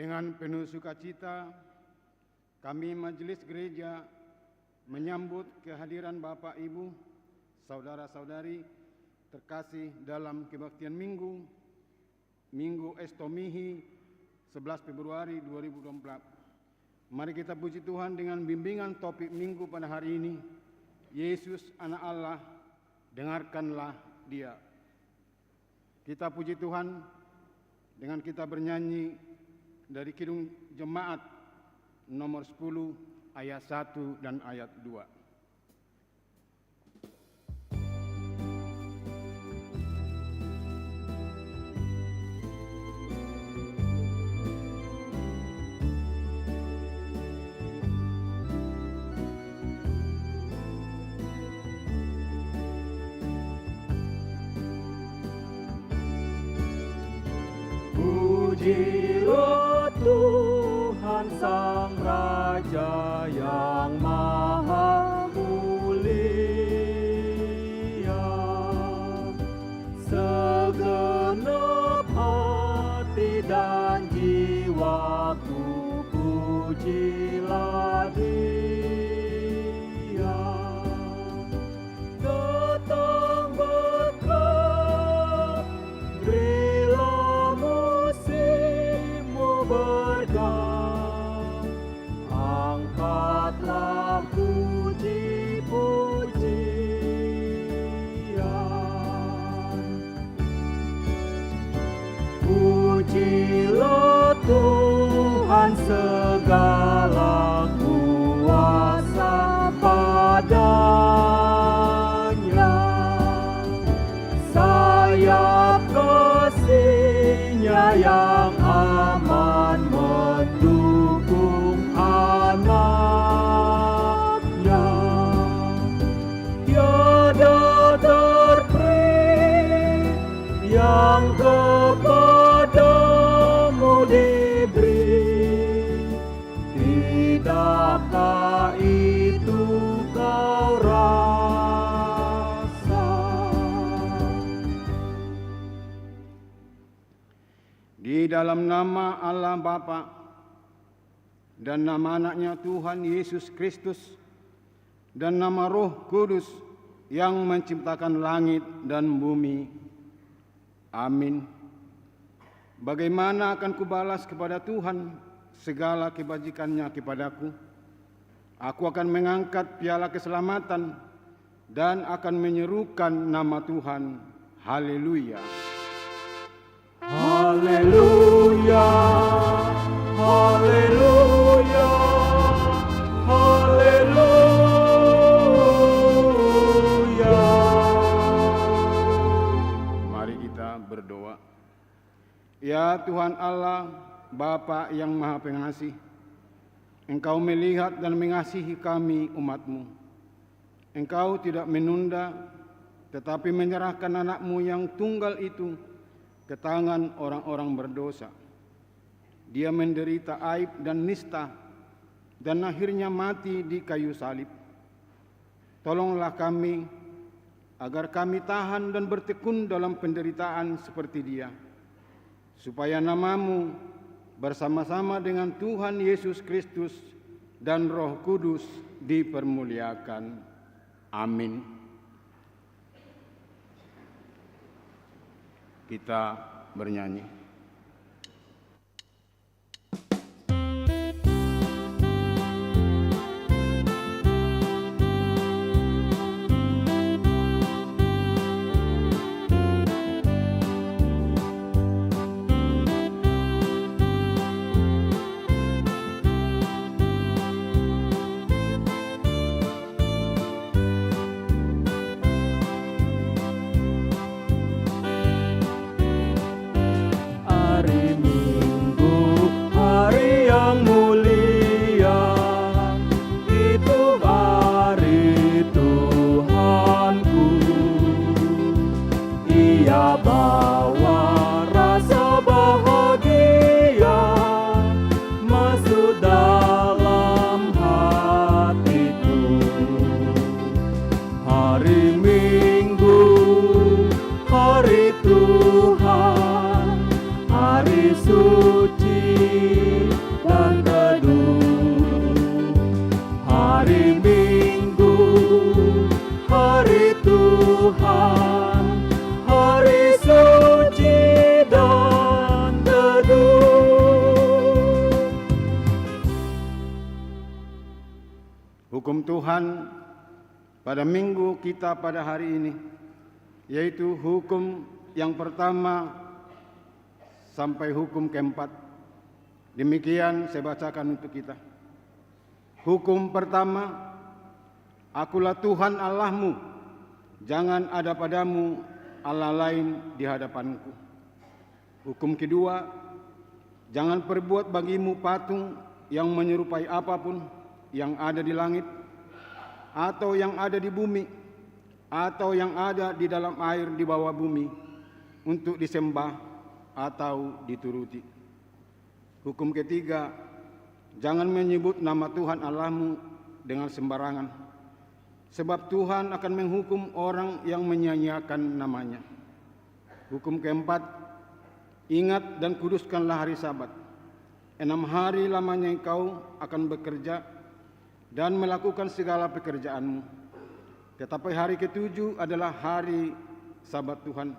Dengan penuh sukacita, kami Majelis Gereja menyambut kehadiran Bapak, Ibu, saudara-saudari terkasih dalam kebaktian Minggu Estomihi 11 Februari 2024. Mari kita puji Tuhan dengan bimbingan topik Minggu pada hari ini. Yesus Anak Allah, dengarkanlah Dia. Kita puji Tuhan dengan kita bernyanyi dari Kidung Jemaat nomor 10 ayat 1 dan ayat 2. Pujilah Tuhan Sang Raja yang Maha Mulia, segenap hati dan jiwaku pujilah Dia. Datang berkat, berilah musimmu bergah, angkatlah puji-pujian. Pujilah Tuhan segala kuasa padanya, sayap kasih-Nya yang aman mendukung anak-Nya. Tiada terperi yang kepadamu diberi, tidakkah itu kau rasa? Di dalam nama Allah Bapa dan nama anaknya Tuhan Yesus Kristus dan nama Roh Kudus yang menciptakan langit dan bumi. Amin. Bagaimana akan kubalas kepada Tuhan segala kebajikannya kepadaku? Aku akan mengangkat piala keselamatan dan akan menyerukan nama Tuhan. Haleluya. Haleluya, haleluya, haleluya. Mari kita berdoa. Ya Tuhan Allah, Bapa yang Maha Pengasih, Engkau melihat dan mengasihi kami umat-Mu. Engkau tidak menunda, tetapi menyerahkan anak-Mu yang tunggal itu ke tangan orang-orang berdosa. Dia menderita aib dan nista, dan akhirnya mati di kayu salib. Tolonglah kami, agar kami tahan dan bertekun dalam penderitaan seperti Dia, supaya nama-Mu bersama-sama dengan Tuhan Yesus Kristus dan Roh Kudus dipermuliakan. Amin. Kita bernyanyi. hari Minggu, hari Tuhan, hari suci dan teduh. Hukum Tuhan pada minggu kita pada hari ini, yaitu hukum yang pertama sampai hukum keempat. Demikian saya bacakan untuk kita. Hukum pertama, akulah Tuhan Allahmu, jangan ada padamu Allah lain di hadapanku. Hukum kedua, jangan perbuat bagimu patung yang menyerupai apapun yang ada di langit, atau yang ada di bumi, atau yang ada di dalam air di bawah bumi, untuk disembah atau dituruti. Hukum ketiga, jangan menyebut nama Tuhan Allahmu dengan sembarangan, sebab Tuhan akan menghukum orang yang menyia-nyiakan namanya. Hukum keempat, ingat dan kuduskanlah hari Sabat. 6 hari lamanya engkau akan bekerja dan melakukan segala pekerjaanmu. Tetapi hari ketujuh adalah hari Sabat Tuhan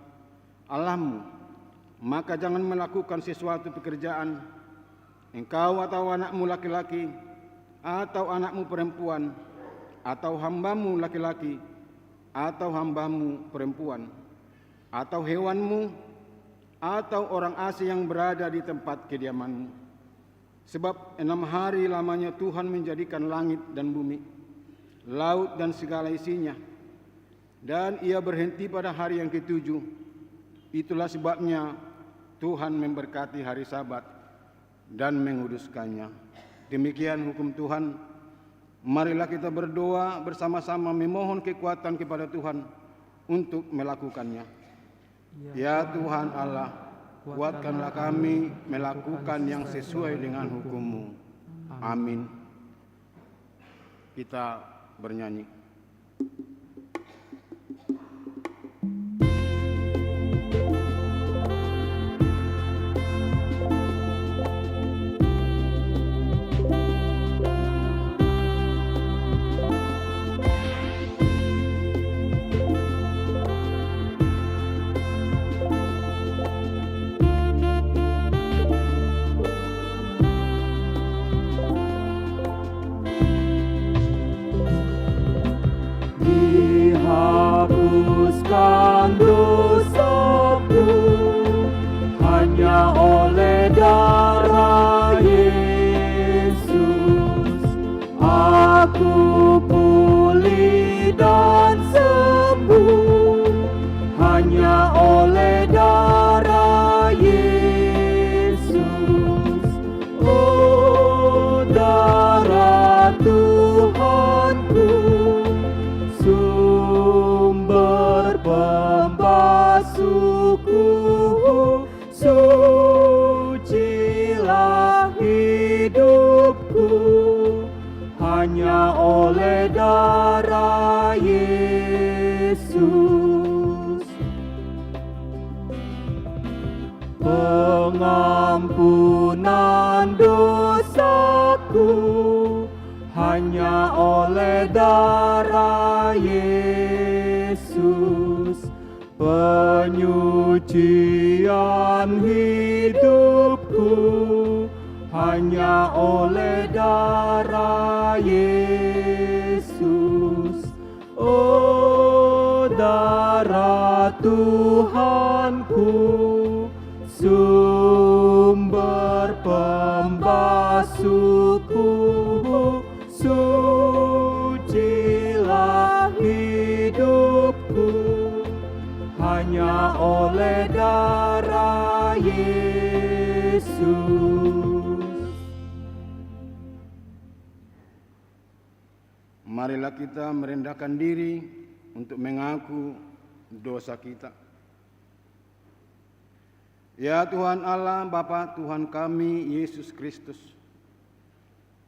Allahmu. Maka jangan melakukan sesuatu pekerjaan, engkau atau anakmu laki-laki, atau anakmu perempuan, atau hambamu laki-laki, atau hambamu perempuan, atau hewanmu, atau orang asing yang berada di tempat kediamanmu. Sebab 6 hari lamanya Tuhan menjadikan langit dan bumi, laut dan segala isinya, dan Ia berhenti pada hari yang ketujuh. Itulah sebabnya Tuhan memberkati hari Sabat dan menguduskannya. Demikian hukum Tuhan. Marilah kita berdoa bersama-sama memohon kekuatan kepada Tuhan untuk melakukannya. Ya Tuhan Allah, kuatkanlah kami melakukan yang sesuai dengan hukum-Mu. Amin. Kita bernyanyi. Dihapuskan dosaku hanya oleh darah Yesus. Aku pulih dan sembuh hanya oleh darah Yesus. Oh, darah Tuhanku, sumber pembasuhku, sucilah hidupku hanya oleh darah Yesus. Pengampunan dosaku hanya oleh darah Yesus. Penyucian hidupku hanya oleh darah Yesus. Oh, darah Tuhanku, sumber pembasuhku, sucilah hidupku hanya oleh darah Yesus. Marilah kita merendahkan diri untuk mengaku dosa kita. Ya Tuhan Allah, Bapa Tuhan kami Yesus Kristus,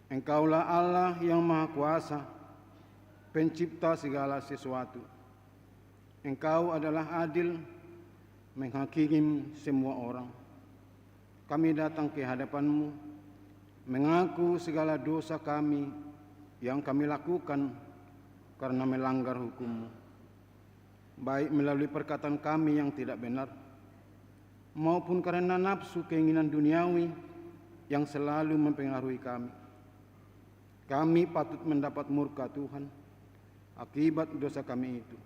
Engkaulah Allah yang Maha Kuasa, pencipta segala sesuatu. Engkau adalah adil, menghakimi semua orang. Kami datang ke hadapan-Mu, mengaku segala dosa kami yang kami lakukan karena melanggar hukum-Mu, baik melalui perkataan kami yang tidak benar, maupun karena nafsu keinginan duniawi yang selalu mempengaruhi kami. Kami patut mendapat murka Tuhan akibat dosa kami itu.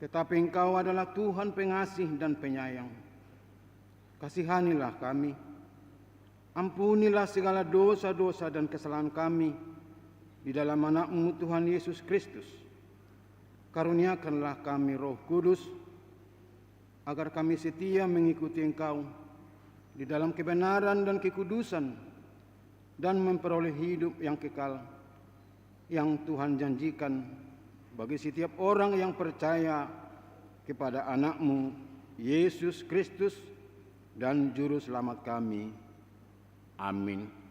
Tetapi Engkau adalah Tuhan pengasih dan penyayang. Kasihanilah kami. Ampunilah segala dosa-dosa dan kesalahan kami di dalam anak-Mu Tuhan Yesus Kristus. Karuniakanlah kami Roh Kudus, agar kami setia mengikuti Engkau di dalam kebenaran dan kekudusan, dan memperoleh hidup yang kekal yang Tuhan janjikan bagi setiap orang yang percaya kepada anak-Mu Yesus Kristus dan Juru Selamat kami. Amin.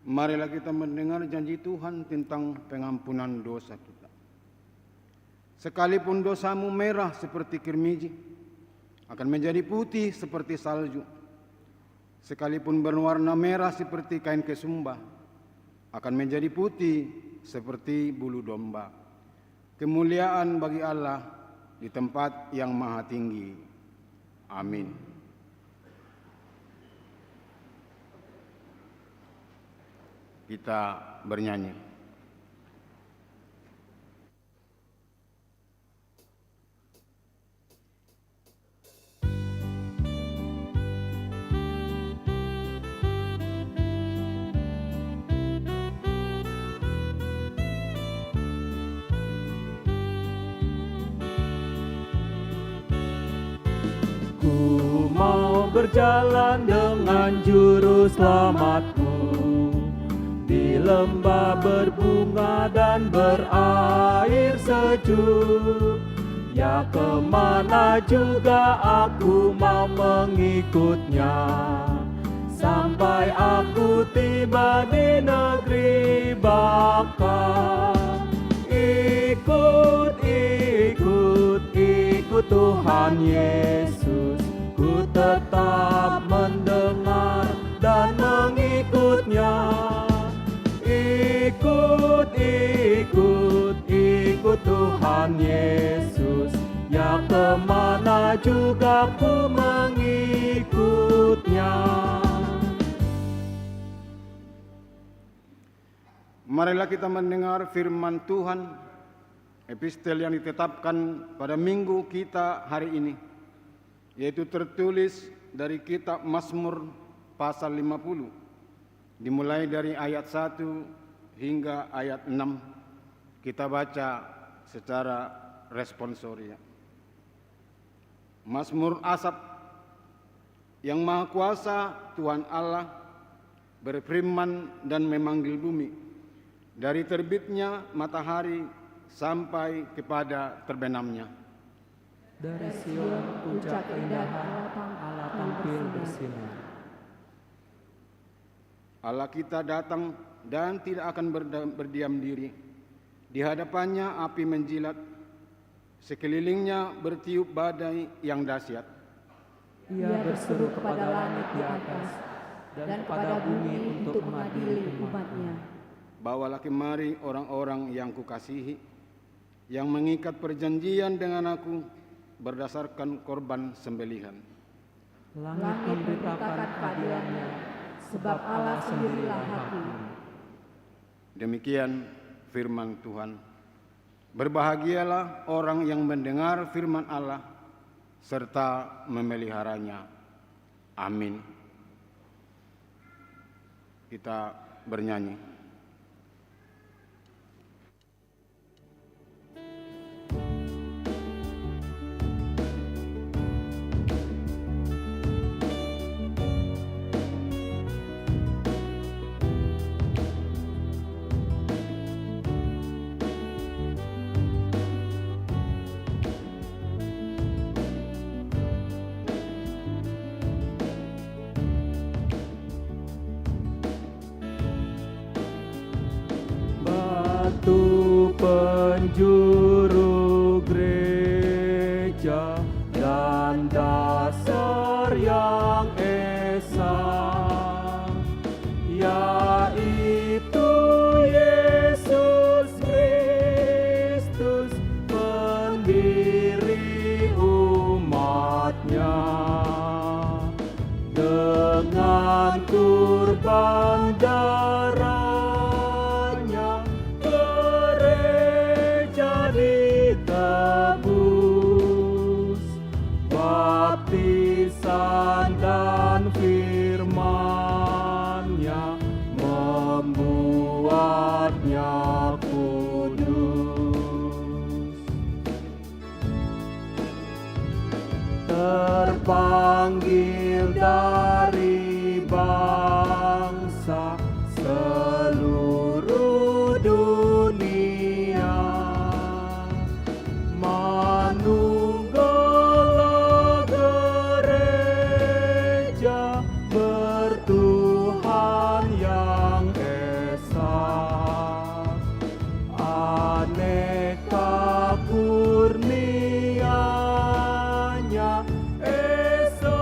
Marilah kita mendengar janji Tuhan tentang pengampunan dosa kita. Sekalipun dosamu merah seperti kirmiji, akan menjadi putih seperti salju. Sekalipun berwarna merah seperti kain kesumba, akan menjadi putih seperti bulu domba. Kemuliaan bagi Allah di tempat yang maha tinggi. Amin. Kita bernyanyi. Ku mau berjalan dengan juru selamatku di lembah berbunga dan berair sejuk. Ya, kemana juga aku mau mengikutnya, sampai aku tiba di negeri baka. Ikut, ikut, ikut Tuhan Yesus. Ku tetap mendengar dan mengikutnya. Ikut, ikut, ikut Tuhan Yesus. Ya, kemana juga ku mengikutnya. Marilah kita mendengar firman Tuhan, epistel yang ditetapkan pada minggu kita hari ini, yaitu tertulis dari kitab Mazmur pasal 50, dimulai dari ayat 1 hingga ayat 6. Kita baca secara responsoria. Mazmur Asaf. Yang Maha Kuasa Tuhan Allah berfirman dan memanggil bumi, dari terbitnya matahari sampai kepada terbenamnya. Dari Sion puncak keindahan Allah tampil bersinar. Allah kita datang dan tidak akan berdiam diri. Di hadapannya api menjilat, sekelilingnya bertiup badai yang dahsyat. Ia berseru kepada langit di atas dan kepada bumi untuk mengadili umat-Nya. Bawalah kemari orang-orang yang kukasihi, yang mengikat perjanjian dengan aku berdasarkan korban sembelihan. Langit memberitakan keadilan-Nya, sebab Allah sendirilah hakim. Demikian firman Tuhan. Berbahagialah orang yang mendengar firman Allah serta memeliharanya. Amin. Kita bernyanyi. Batu penjuru gereja dan dasar yang esa, yaitu Yesus Kristus, pendiri umatnya. Dengan kurban darahnya gereja ditebus, baptisan dan firman-Nya membuatnya kudus. Terpanggil dari bangsa seluruh dunia, manunggalah gereja bertuhan yang esa, aneka kurnia-Nya, esa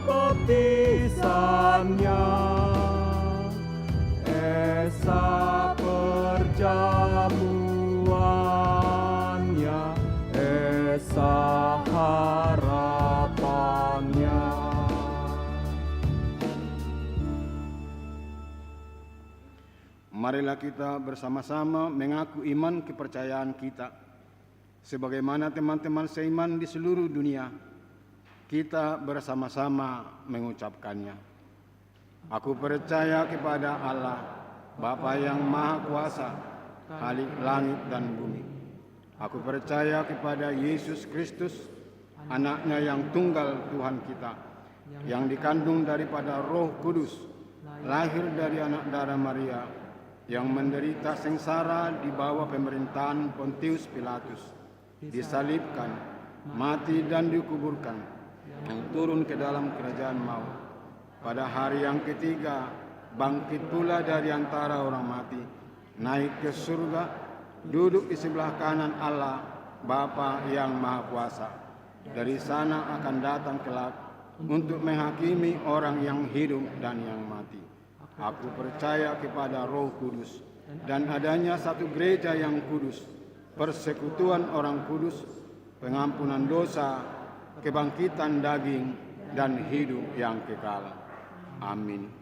baptisannya, esa perjamuannya, esa harapannya. Marilah kita bersama-sama mengaku iman kepercayaan kita. Sebagaimana teman-teman seiman di seluruh dunia, kita bersama-sama mengucapkannya. Aku percaya kepada Allah, Bapa yang Maha Kuasa, Khalik langit dan bumi. Aku percaya kepada Yesus Kristus, Anak-Nya yang tunggal Tuhan kita, yang dikandung daripada Roh Kudus, lahir dari anak darah Maria, yang menderita sengsara di bawah pemerintahan Pontius Pilatus, disalibkan, mati dan dikuburkan, yang turun ke dalam kerajaan maut. Pada hari yang ketiga, bangkit pula dari antara orang mati, naik ke surga, duduk di sebelah kanan Allah, Bapa yang Maha Kuasa. Dari sana akan datang kelak untuk menghakimi orang yang hidup dan yang mati. Aku percaya kepada Roh Kudus dan adanya satu gereja yang kudus, persekutuan orang kudus, pengampunan dosa, kebangkitan daging, dan hidup yang kekal. Amin.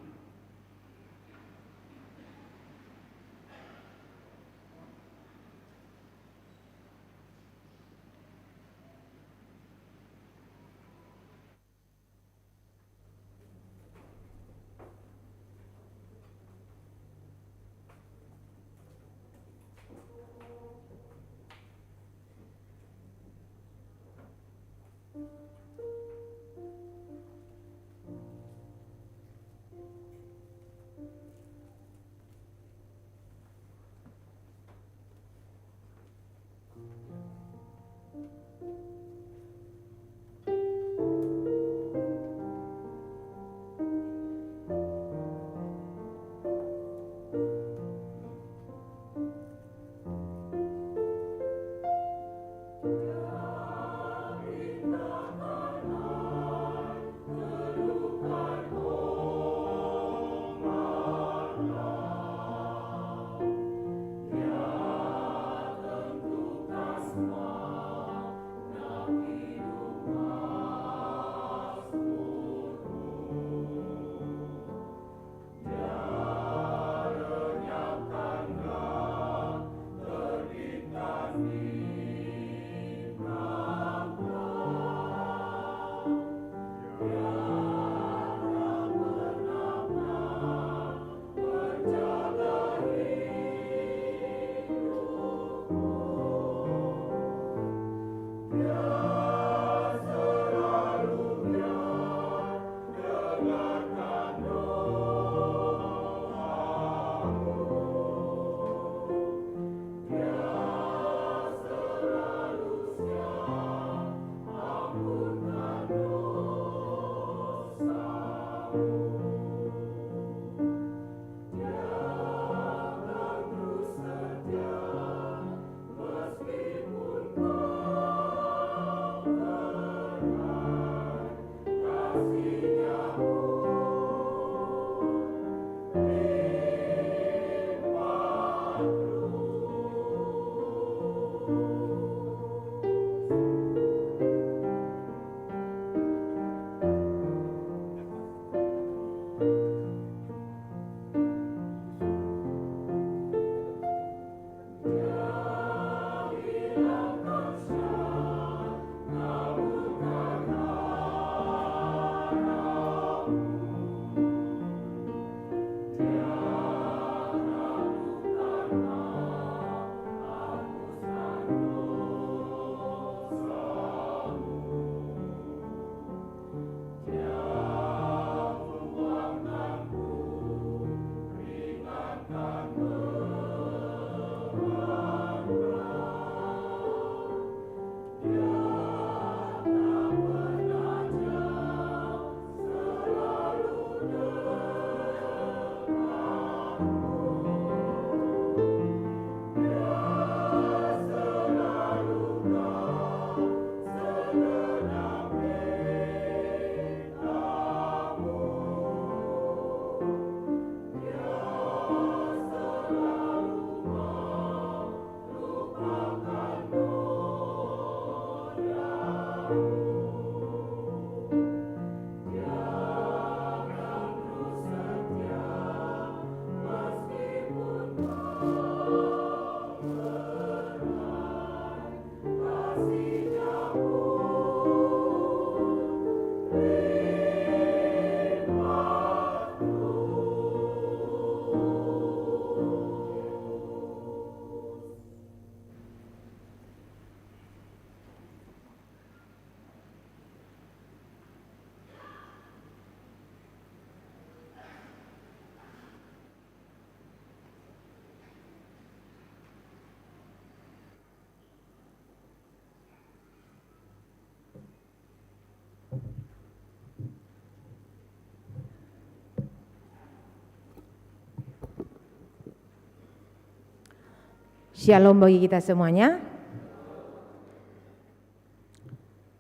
Shalom bagi kita semuanya.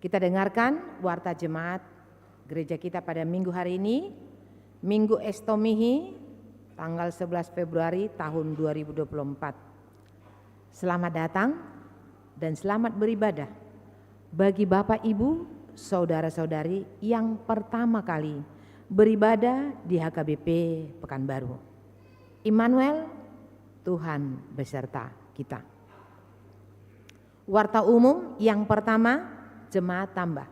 Kita dengarkan warta jemaat gereja kita pada minggu hari ini, Minggu Estomihi, tanggal 11 Februari tahun 2024. Selamat datang dan selamat beribadah bagi Bapak Ibu, saudara-saudari yang pertama kali beribadah di HKBP Pekanbaru. Immanuel, Tuhan beserta kita. Warta umum yang pertama, jemaat tambah.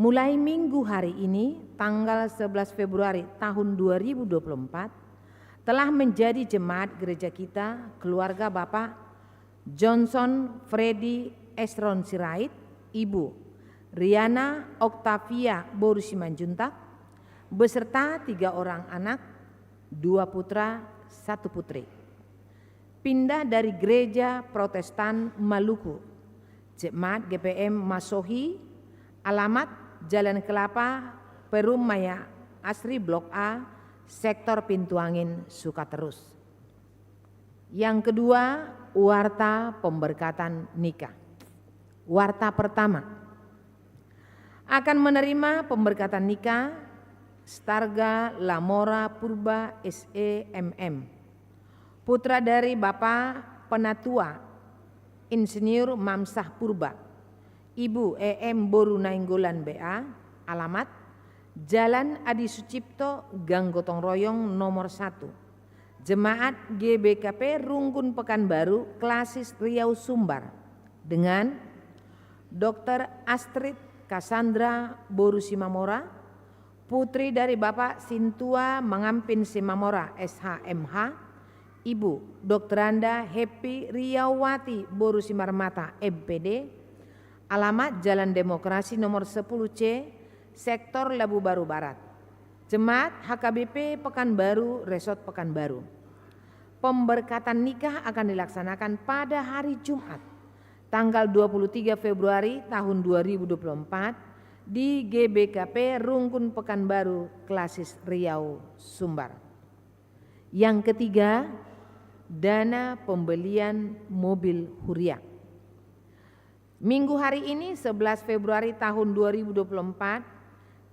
Mulai minggu hari ini tanggal 11 Februari tahun 2024 telah menjadi jemaat gereja kita keluarga Bapak Johnson Freddy Esron Sirait, Ibu Riana Oktavia Borusimanjuntak beserta 3 orang anak, 2 putra, 1 putri. Pindah dari Gereja Protestan Maluku, Jemaat GPM Masohi, alamat Jalan Kelapa, Perum Maya Asri Blok A, Sektor Pintu Angin, Sukaterus. Yang kedua, warta pemberkatan nikah. Warta pertama, akan menerima pemberkatan nikah Starga Lamora Purba SEMM, putra dari Bapak Penatua Insinyur Mamsah Purba, Ibu EM Boru Nainggolan BA, alamat Jalan Adi Sucipto Gang Gotong Royong nomor 1, Jemaat GBKP Rungkun Pekanbaru Klasis Riau Sumbar dengan Dr. Astrid Cassandra Boru Simamora, putri dari Bapak Sintua Mangampin Simamora SHMH, Ibu Dr. Anda Happy Riawati Boru Simarmata MPD, alamat Jalan Demokrasi nomor 10C, Sektor Labu Baru Barat. Jemaat HKBP Pekanbaru Resort Pekanbaru. Pemberkatan nikah akan dilaksanakan pada hari Jumat, tanggal 23 Februari tahun 2024 di GBKP Rungkun Pekanbaru Klasis Riau Sumbar. Yang ketiga, dana pembelian mobil Huria. Minggu hari ini 11 Februari tahun 2024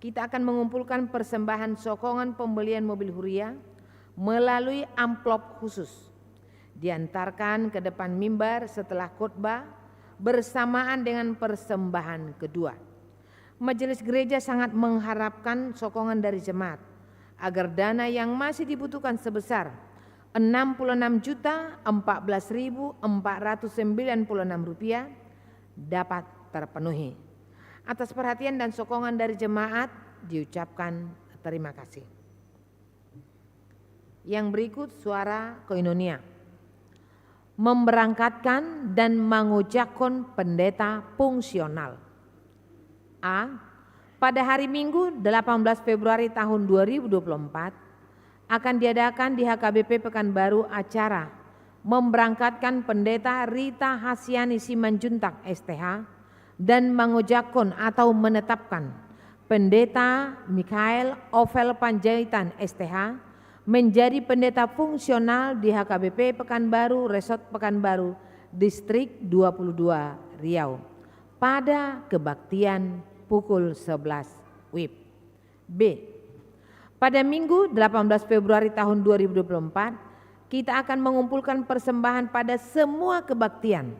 kita akan mengumpulkan persembahan sokongan pembelian mobil Huria melalui amplop khusus. Diantarkan ke depan mimbar setelah khotbah bersamaan dengan persembahan kedua. Majelis gereja sangat mengharapkan sokongan dari jemaat agar dana yang masih dibutuhkan sebesar Rp66.014.496 dapat terpenuhi. Atas perhatian dan sokongan dari jemaat diucapkan terima kasih. Yang berikut suara koinonia. Memberangkatkan dan mengucapkan pendeta fungsional. A. Pada hari Minggu 18 Februari tahun 2024 akan diadakan di HKBP Pekanbaru acara memberangkatkan pendeta Rita Hasyani Simanjuntak STH dan mengucapkan atau menetapkan pendeta Mikael Ovel Panjaitan STH menjadi pendeta fungsional di HKBP Pekanbaru Resort Pekanbaru Distrik 22 Riau pada kebaktian pukul 11 WIB. B. Pada Minggu 18 Februari tahun 2024 kita akan mengumpulkan persembahan pada semua kebaktian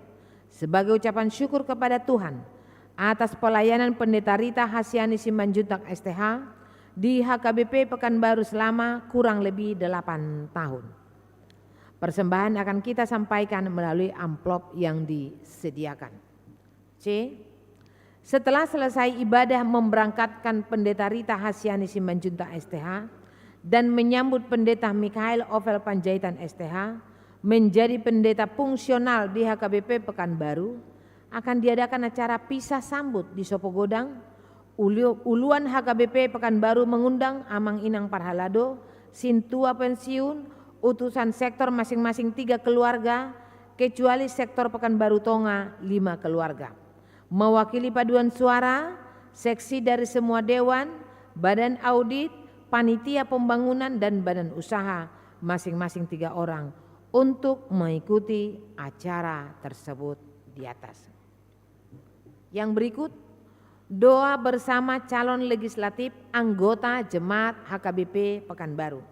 sebagai ucapan syukur kepada Tuhan atas pelayanan pendeta Rita Hasyani Simanjuntak STH di HKBP Pekanbaru selama kurang lebih 8 tahun. Persembahan akan kita sampaikan melalui amplop yang disediakan. C. Setelah selesai ibadah memberangkatkan pendeta Rita Hasyani Simanjuntak STH dan menyambut pendeta Mikael Ovel Panjaitan STH menjadi pendeta fungsional di HKBP Pekanbaru, akan diadakan acara pisah sambut di Sopogodang. Uluan HKBP Pekanbaru mengundang Amang Inang Parhalado, Sintua pensiun, utusan sektor masing-masing 3 keluarga, kecuali sektor Pekanbaru Tonga 5 keluarga. Mewakili paduan suara, seksi dari semua dewan, badan audit, panitia pembangunan dan badan usaha masing-masing 3 orang untuk mengikuti acara tersebut di atas. Yang berikut doa bersama calon legislatif anggota Jemaat HKBP Pekanbaru.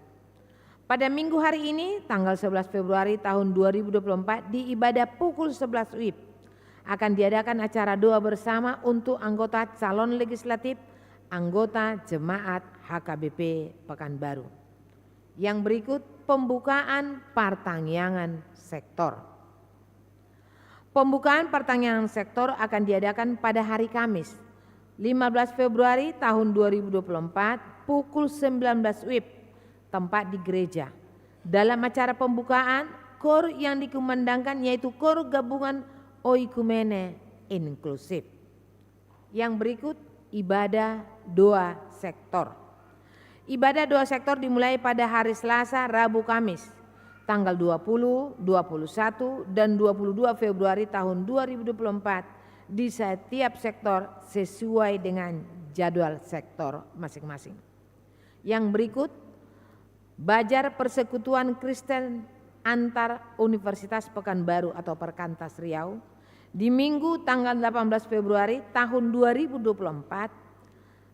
Pada Minggu hari ini tanggal 11 Februari tahun 2024 di ibadah pukul 11 WIB akan diadakan acara doa bersama untuk anggota calon legislatif anggota Jemaat HKBP Pekanbaru. Yang berikut pembukaan pertanggihan sektor. Pembukaan pertanggihan sektor akan diadakan pada hari Kamis 15 Februari tahun 2024 pukul 19 WIB tempat di gereja. Dalam acara pembukaan, KOR yang dikumandangkan yaitu KOR Gabungan Oikumene Inklusif. Yang berikut ibadah doa sektor. Ibadah doa sektor dimulai pada hari Selasa, Rabu, Kamis tanggal 20, 21 dan 22 Februari tahun 2024 di setiap sektor sesuai dengan jadwal sektor masing-masing. Yang berikut Bajar Persekutuan Kristen Antar Universitas Pekanbaru atau Perkantas Riau di Minggu tanggal 18 Februari tahun 2024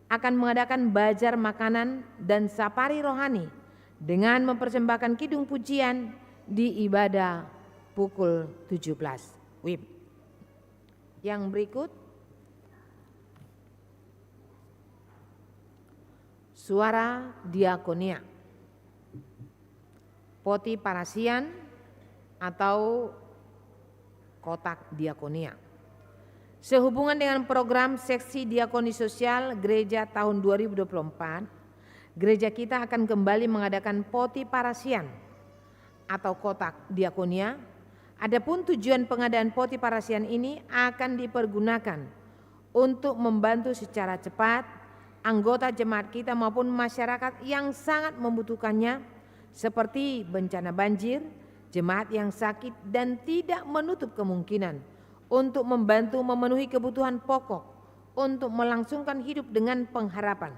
akan mengadakan bajar makanan dan safari rohani dengan mempersembahkan kidung pujian di ibadah pukul 17 WIB. Yang berikut suara diakonia. poti parasian atau kotak diakonia. Sehubungan dengan program seksi diakoni sosial gereja tahun 2024, gereja kita akan kembali mengadakan poti parasian atau kotak diakonia. Adapun tujuan pengadaan poti parasian ini akan dipergunakan untuk membantu secara cepat anggota jemaat kita maupun masyarakat yang sangat membutuhkannya, seperti bencana banjir, jemaat yang sakit, dan tidak menutup kemungkinan untuk membantu memenuhi kebutuhan pokok untuk melangsungkan hidup dengan pengharapan.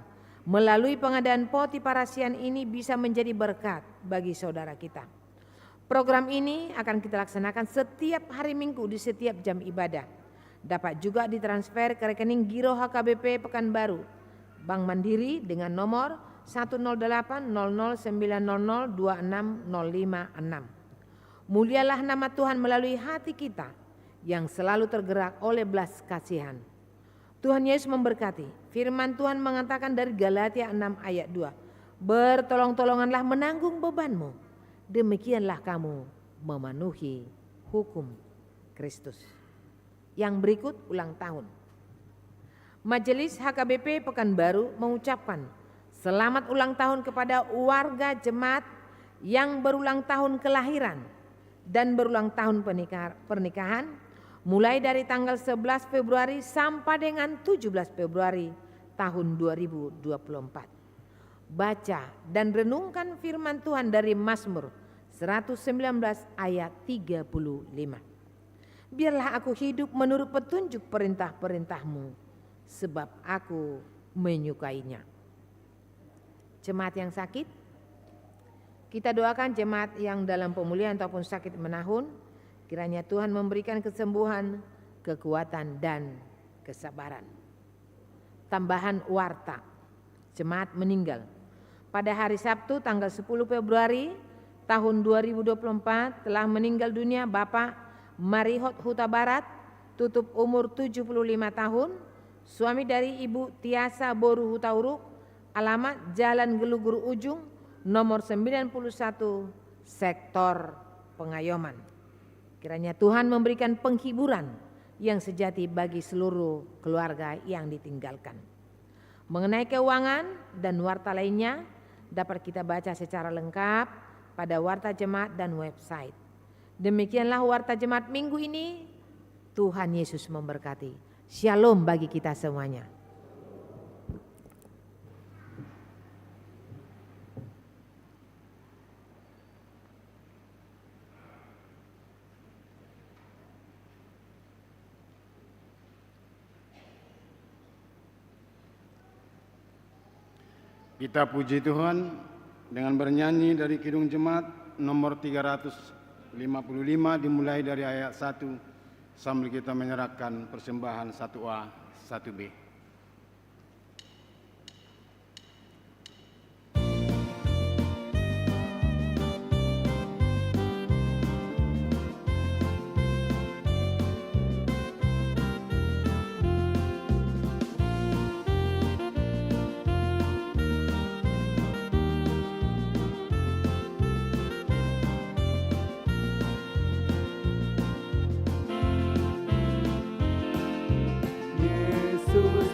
Melalui pengadaan poti parasian ini bisa menjadi berkat bagi saudara kita. Program ini akan kita laksanakan setiap hari Minggu di setiap jam ibadah. Dapat juga ditransfer ke rekening Giro HKBP Pekanbaru, Bank Mandiri dengan nomor 1080090026056. Mulialah nama Tuhan melalui hati kita yang selalu tergerak oleh belas kasihan. Tuhan Yesus memberkati. Firman Tuhan mengatakan dari Galatia 6 ayat 2, bertolong-tolonganlah menanggung bebanmu, demikianlah kamu memenuhi hukum Kristus. Yang berikut ulang tahun. Majelis HKBP Pekanbaru mengucapkan selamat ulang tahun kepada warga jemaat yang berulang tahun kelahiran dan berulang tahun pernikahan mulai dari tanggal 11 Februari sampai dengan 17 Februari tahun 2024. Baca dan renungkan firman Tuhan dari Mazmur 119 ayat 35. Biarlah aku hidup menurut petunjuk perintah-perintahmu, sebab aku menyukainya. Jemaat yang sakit, kita doakan jemaat yang dalam pemulihan ataupun sakit menahun, kiranya Tuhan memberikan kesembuhan, kekuatan, dan kesabaran. Tambahan warta, jemaat meninggal. Pada hari Sabtu tanggal 10 Februari tahun 2024 telah meninggal dunia Bapak Marihot Huta Barat, tutup umur 75 tahun, suami dari Ibu Tiasa Boru Hutauruk, alamat Jalan Gelugur Ujung, nomor 91, sektor Pengayoman. Kiranya Tuhan memberikan penghiburan yang sejati bagi seluruh keluarga yang ditinggalkan. Mengenai keuangan dan warta lainnya dapat kita baca secara lengkap pada warta jemaat dan website. Demikianlah warta jemaat minggu ini. Tuhan Yesus memberkati. Shalom bagi kita semuanya. Kita puji Tuhan dengan bernyanyi dari Kidung Jemaat nomor 355 dimulai dari ayat 1 sambil kita menyerahkan persembahan 1A, 1B. Yesus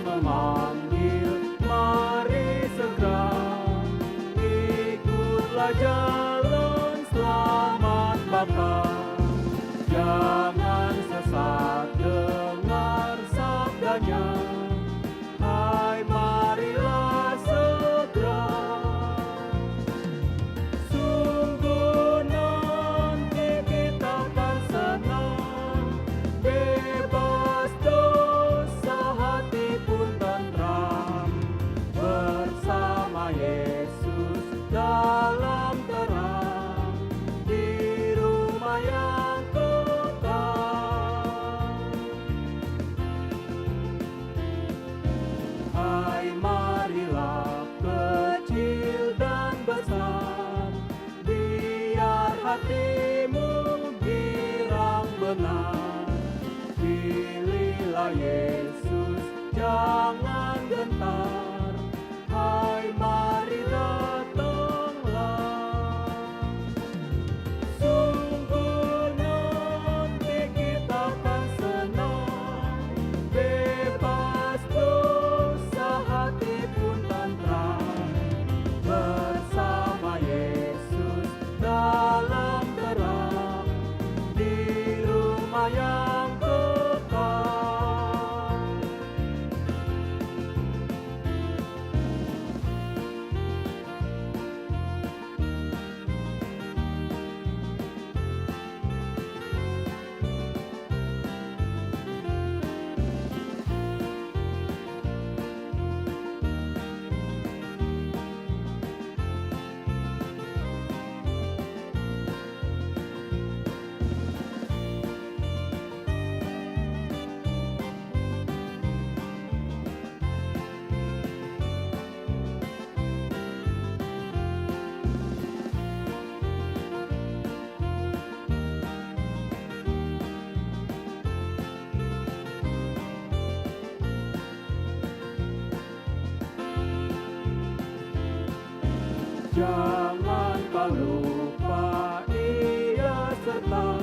Jangan kau lupa Ia serta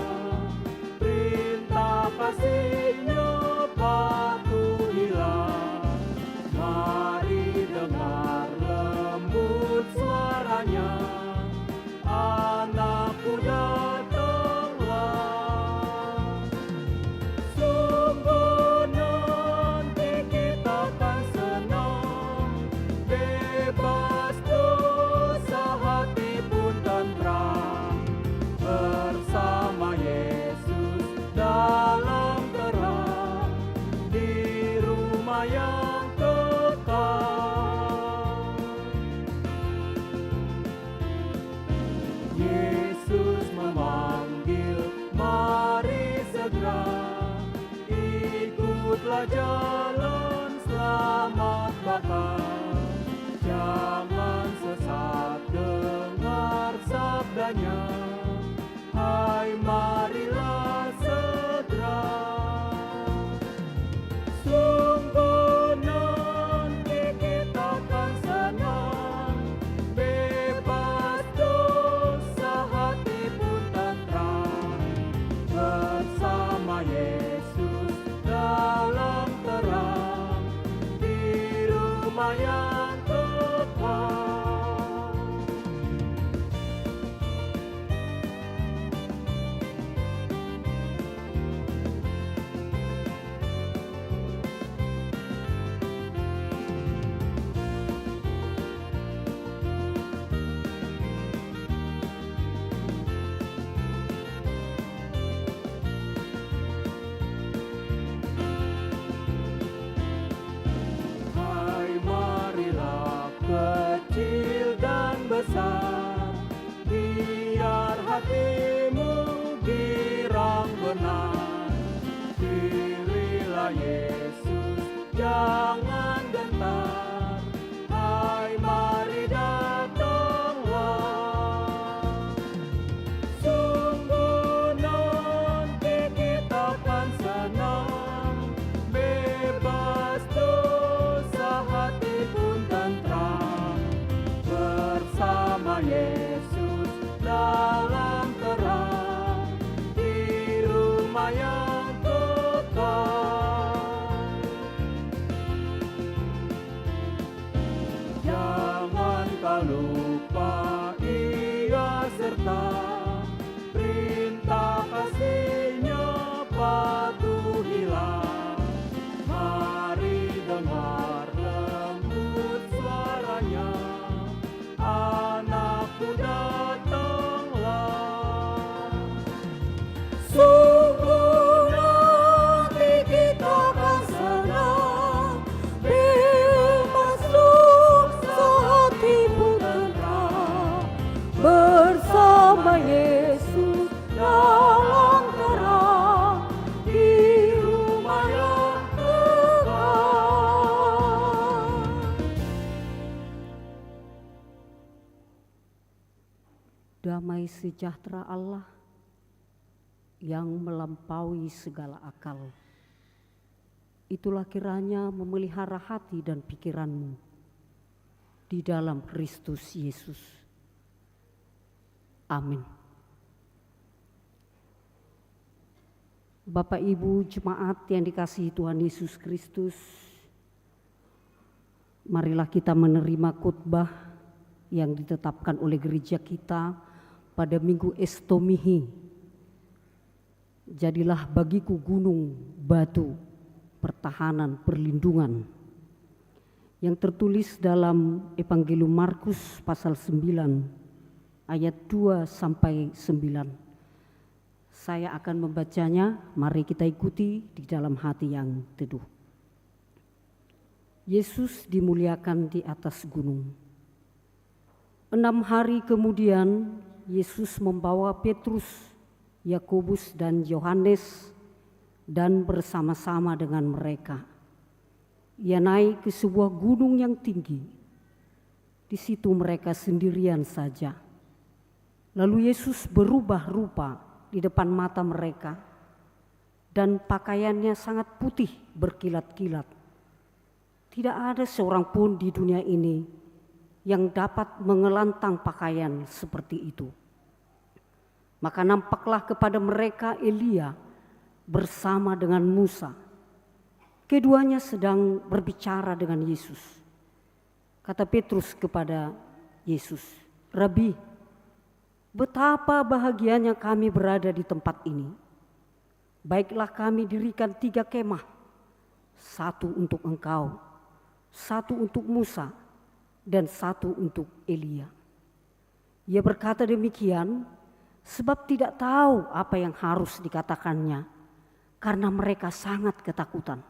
perintah kasih-Nya patuhilah. Mari dengar lembut suaranya, anakku datanglah. Sungguh nanti kita akan senang, bebas dosa, hati pun tenteram, bersama Yesus dalam terang, di rumah yang kekal. Yesus memanggil, mari segera, ikutlah jalan selamat bakal. Jangan sesat, dengar sabdanya, hai marilah segera. Sungguh nanti kita akan senang, bebas dosa, hati pun tenteram, bersama Yesus dalam terang, di rumah yang kekal. Hai marilah kecil dan besar, biar hatimu girang benar. Pilihlah Yesus, jangan gentar, hai mari datanglah. Sungguh nanti kita akan senang, bebas dosa, hati pun tenteram, bersama Yesus dalam terang, di rumah yang kekal. Jangan kau lupa Ia serta perintah kasih-Nya patuhilah. Mari dengar lembut suaranya, anakku datanglah. Sungguh nanti kita akan senang, bebas dosa, hati pun tenteram, bersama Yesus dalam terang, di rumah yang kekal. Damai sejahtera Allah yang melampaui segala akal, itulah kiranya memelihara hati dan pikiranmu di dalam Kristus Yesus. Amin. Bapak Ibu jemaat yang dikasihi Tuhan Yesus Kristus, marilah kita menerima khotbah yang ditetapkan oleh gereja kita pada Minggu Estomihi. Jadilah bagiku gunung, batu, pertahanan, perlindungan, yang tertulis dalam Evangelium Markus pasal 9 ayat 2 sampai 9. Saya akan membacanya, mari kita ikuti di dalam hati yang teduh. Yesus dimuliakan di atas gunung. 6 hari kemudian Yesus membawa Petrus, Yakobus dan Yohanes dan bersama-sama dengan mereka. Ia naik ke sebuah gunung yang tinggi. Di situ mereka sendirian saja. Lalu Yesus berubah rupa di depan mata mereka dan pakaiannya sangat putih berkilat-kilat. Tidak ada seorang pun di dunia ini yang dapat mengelantang pakaian seperti itu. Maka nampaklah kepada mereka Elia bersama dengan Musa. Keduanya sedang berbicara dengan Yesus. Kata Petrus kepada Yesus, "Rabi, betapa bahagianya kami berada di tempat ini. Baiklah kami dirikan 3 kemah, 1 untuk engkau, 1 untuk Musa, dan 1 untuk Elia." Ia berkata demikian sebab tidak tahu apa yang harus dikatakannya, karena mereka sangat ketakutan.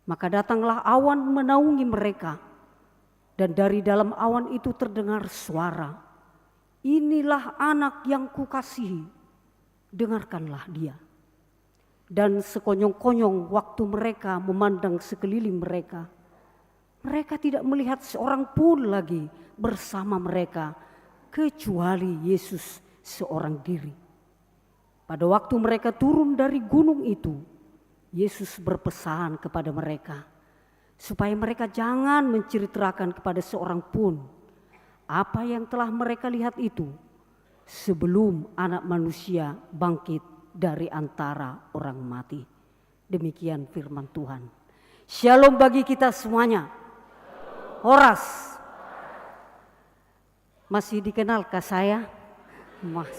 Maka datanglah awan menaungi mereka, dan dari dalam awan itu terdengar suara, "Inilah anak yang kukasihi, dengarkanlah dia." Dan sekonyong-konyong waktu mereka memandang sekeliling mereka, mereka tidak melihat seorang pun lagi bersama mereka kecuali Yesus seorang diri. Pada waktu mereka turun dari gunung itu, Yesus berpesan kepada mereka supaya mereka jangan menceritakan kepada seorang pun apa yang telah mereka lihat itu sebelum Anak Manusia bangkit dari antara orang mati. Demikian firman Tuhan. Shalom bagi kita semuanya. Horas. Masih dikenalkah saya? Mas,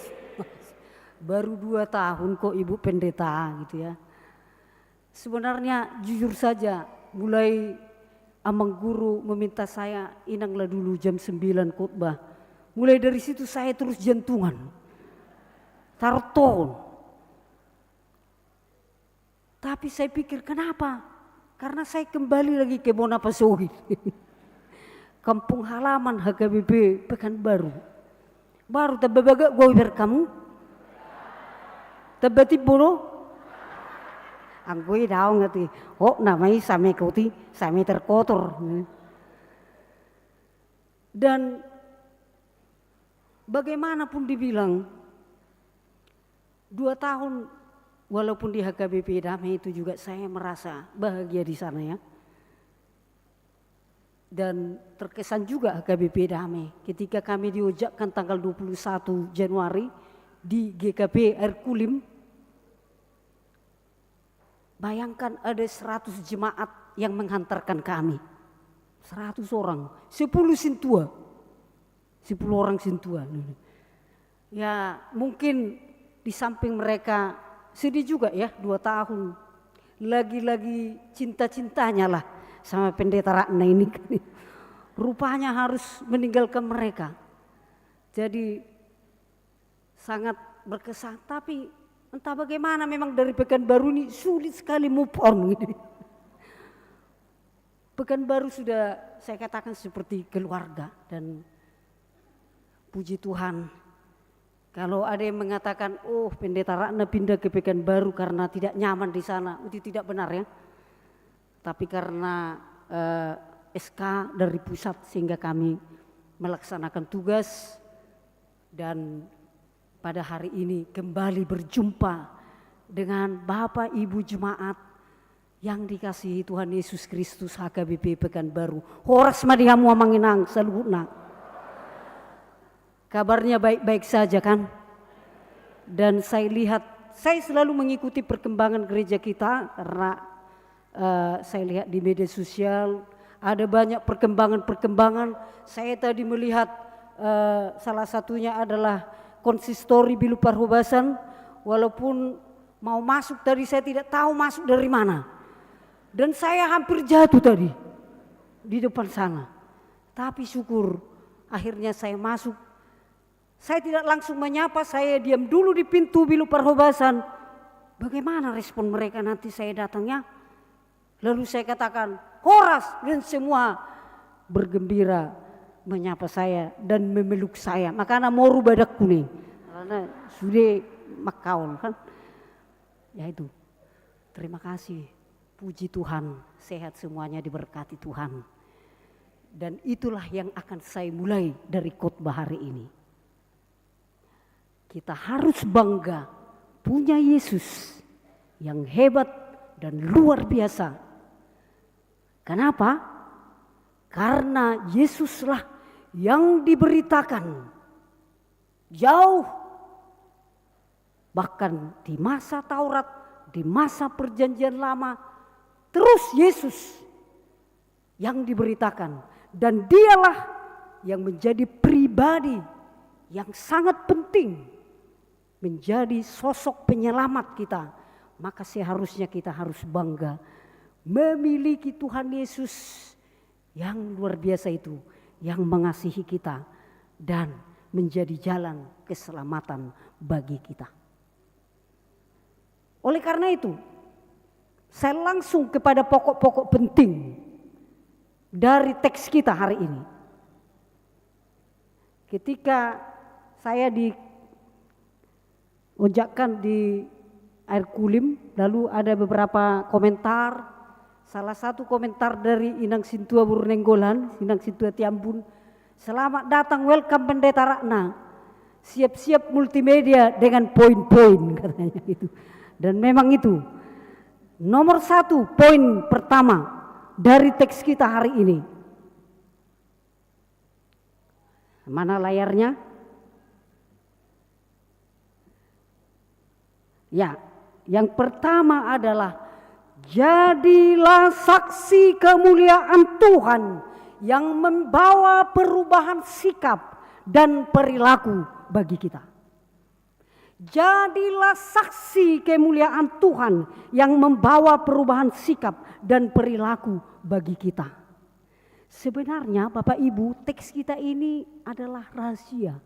baru 2 tahun kok Ibu Pendeta gitu ya. Sebenarnya jujur saja, mulai amang guru meminta saya inanglah dulu jam 9 khotbah. Mulai dari situ saya terus jantungan, tarton. Tapi saya pikir kenapa? Karena saya kembali lagi ke Monapasohi. Kampung halaman HKBP Pekanbaru. Baru tababaga gue berkamu, tabati bono, ang gue daw ngati, oh namanya same koti, same terkotor. Dan bagaimanapun dibilang, 2 tahun walaupun di HKBP Damai itu juga saya merasa bahagia di sana ya. Dan terkesan juga HKBP Damai ketika kami diujakkan tanggal 21 Januari di GKP Herkulim. Bayangkan ada 100 jemaat yang menghantarkan kami. 100 orang, 10 sintua. 10 orang sintua. Ya mungkin di samping mereka sedih juga ya 2 tahun. Lagi-lagi cinta-cintanya lah sama pendeta Ratna ini. Rupanya harus meninggalkan mereka. Jadi sangat berkesan. Tapi entah bagaimana memang dari Pekanbaru ini sulit sekali move on. Pekanbaru sudah saya katakan seperti keluarga. Dan puji Tuhan, kalau ada yang mengatakan, oh pendeta Ratna pindah ke Pekanbaru karena tidak nyaman di sana, itu tidak benar ya. Tapi karena SK dari pusat sehingga kami melaksanakan tugas dan pada hari ini kembali berjumpa dengan Bapak Ibu Jemaat yang dikasihi Tuhan Yesus Kristus HKBP Pekanbaru. Horas madihamu amanginang saluhuna. Kabarnya baik-baik saja kan? Dan saya lihat, saya selalu mengikuti perkembangan gereja kita karena saya lihat di media sosial ada banyak perkembangan. Saya tadi melihat salah satunya adalah konsistori Bilu Parhobasan. Walaupun mau masuk tadi saya tidak tahu masuk dari mana. Dan saya hampir jatuh tadi di depan sana. Tapi syukur akhirnya saya masuk. Saya tidak langsung menyapa, saya diam dulu di pintu Bilu Parhobasan. Bagaimana respon mereka nanti saya datangnya? Lalu saya katakan, horas, dan semua bergembira menyapa saya dan memeluk saya. Makanya moru badak kuning, karena sudah makaun kan. Ya itu, terima kasih, puji Tuhan, sehat semuanya diberkati Tuhan. Dan itulah yang akan saya mulai dari khotbah hari ini. Kita harus bangga punya Yesus yang hebat dan luar biasa. Kenapa? Karena Yesuslah yang diberitakan jauh, bahkan di masa Taurat, di masa Perjanjian Lama, terus Yesus yang diberitakan, dan dialah yang menjadi pribadi yang sangat penting, menjadi sosok penyelamat kita. Maka seharusnya kita harus bangga memiliki Tuhan Yesus yang luar biasa itu, yang mengasihi kita dan menjadi jalan keselamatan bagi kita. Oleh karena itu, saya langsung kepada pokok-pokok penting dari teks kita hari ini. Ketika saya diujakkan di air kulim, lalu ada beberapa komentar. Salah satu komentar dari Inang Sintua Burnenggolan, Inang Sintua Tiambun, selamat datang, welcome Pendeta Ratna. Siap-siap multimedia dengan poin-poin, katanya itu. Dan memang itu nomor satu, poin pertama dari teks kita hari ini. Mana layarnya? Ya, yang pertama adalah jadilah saksi kemuliaan Tuhan yang membawa perubahan sikap dan perilaku bagi kita. Jadilah saksi kemuliaan Tuhan yang membawa perubahan sikap dan perilaku bagi kita. Sebenarnya Bapak Ibu, teks kita ini adalah rahasia.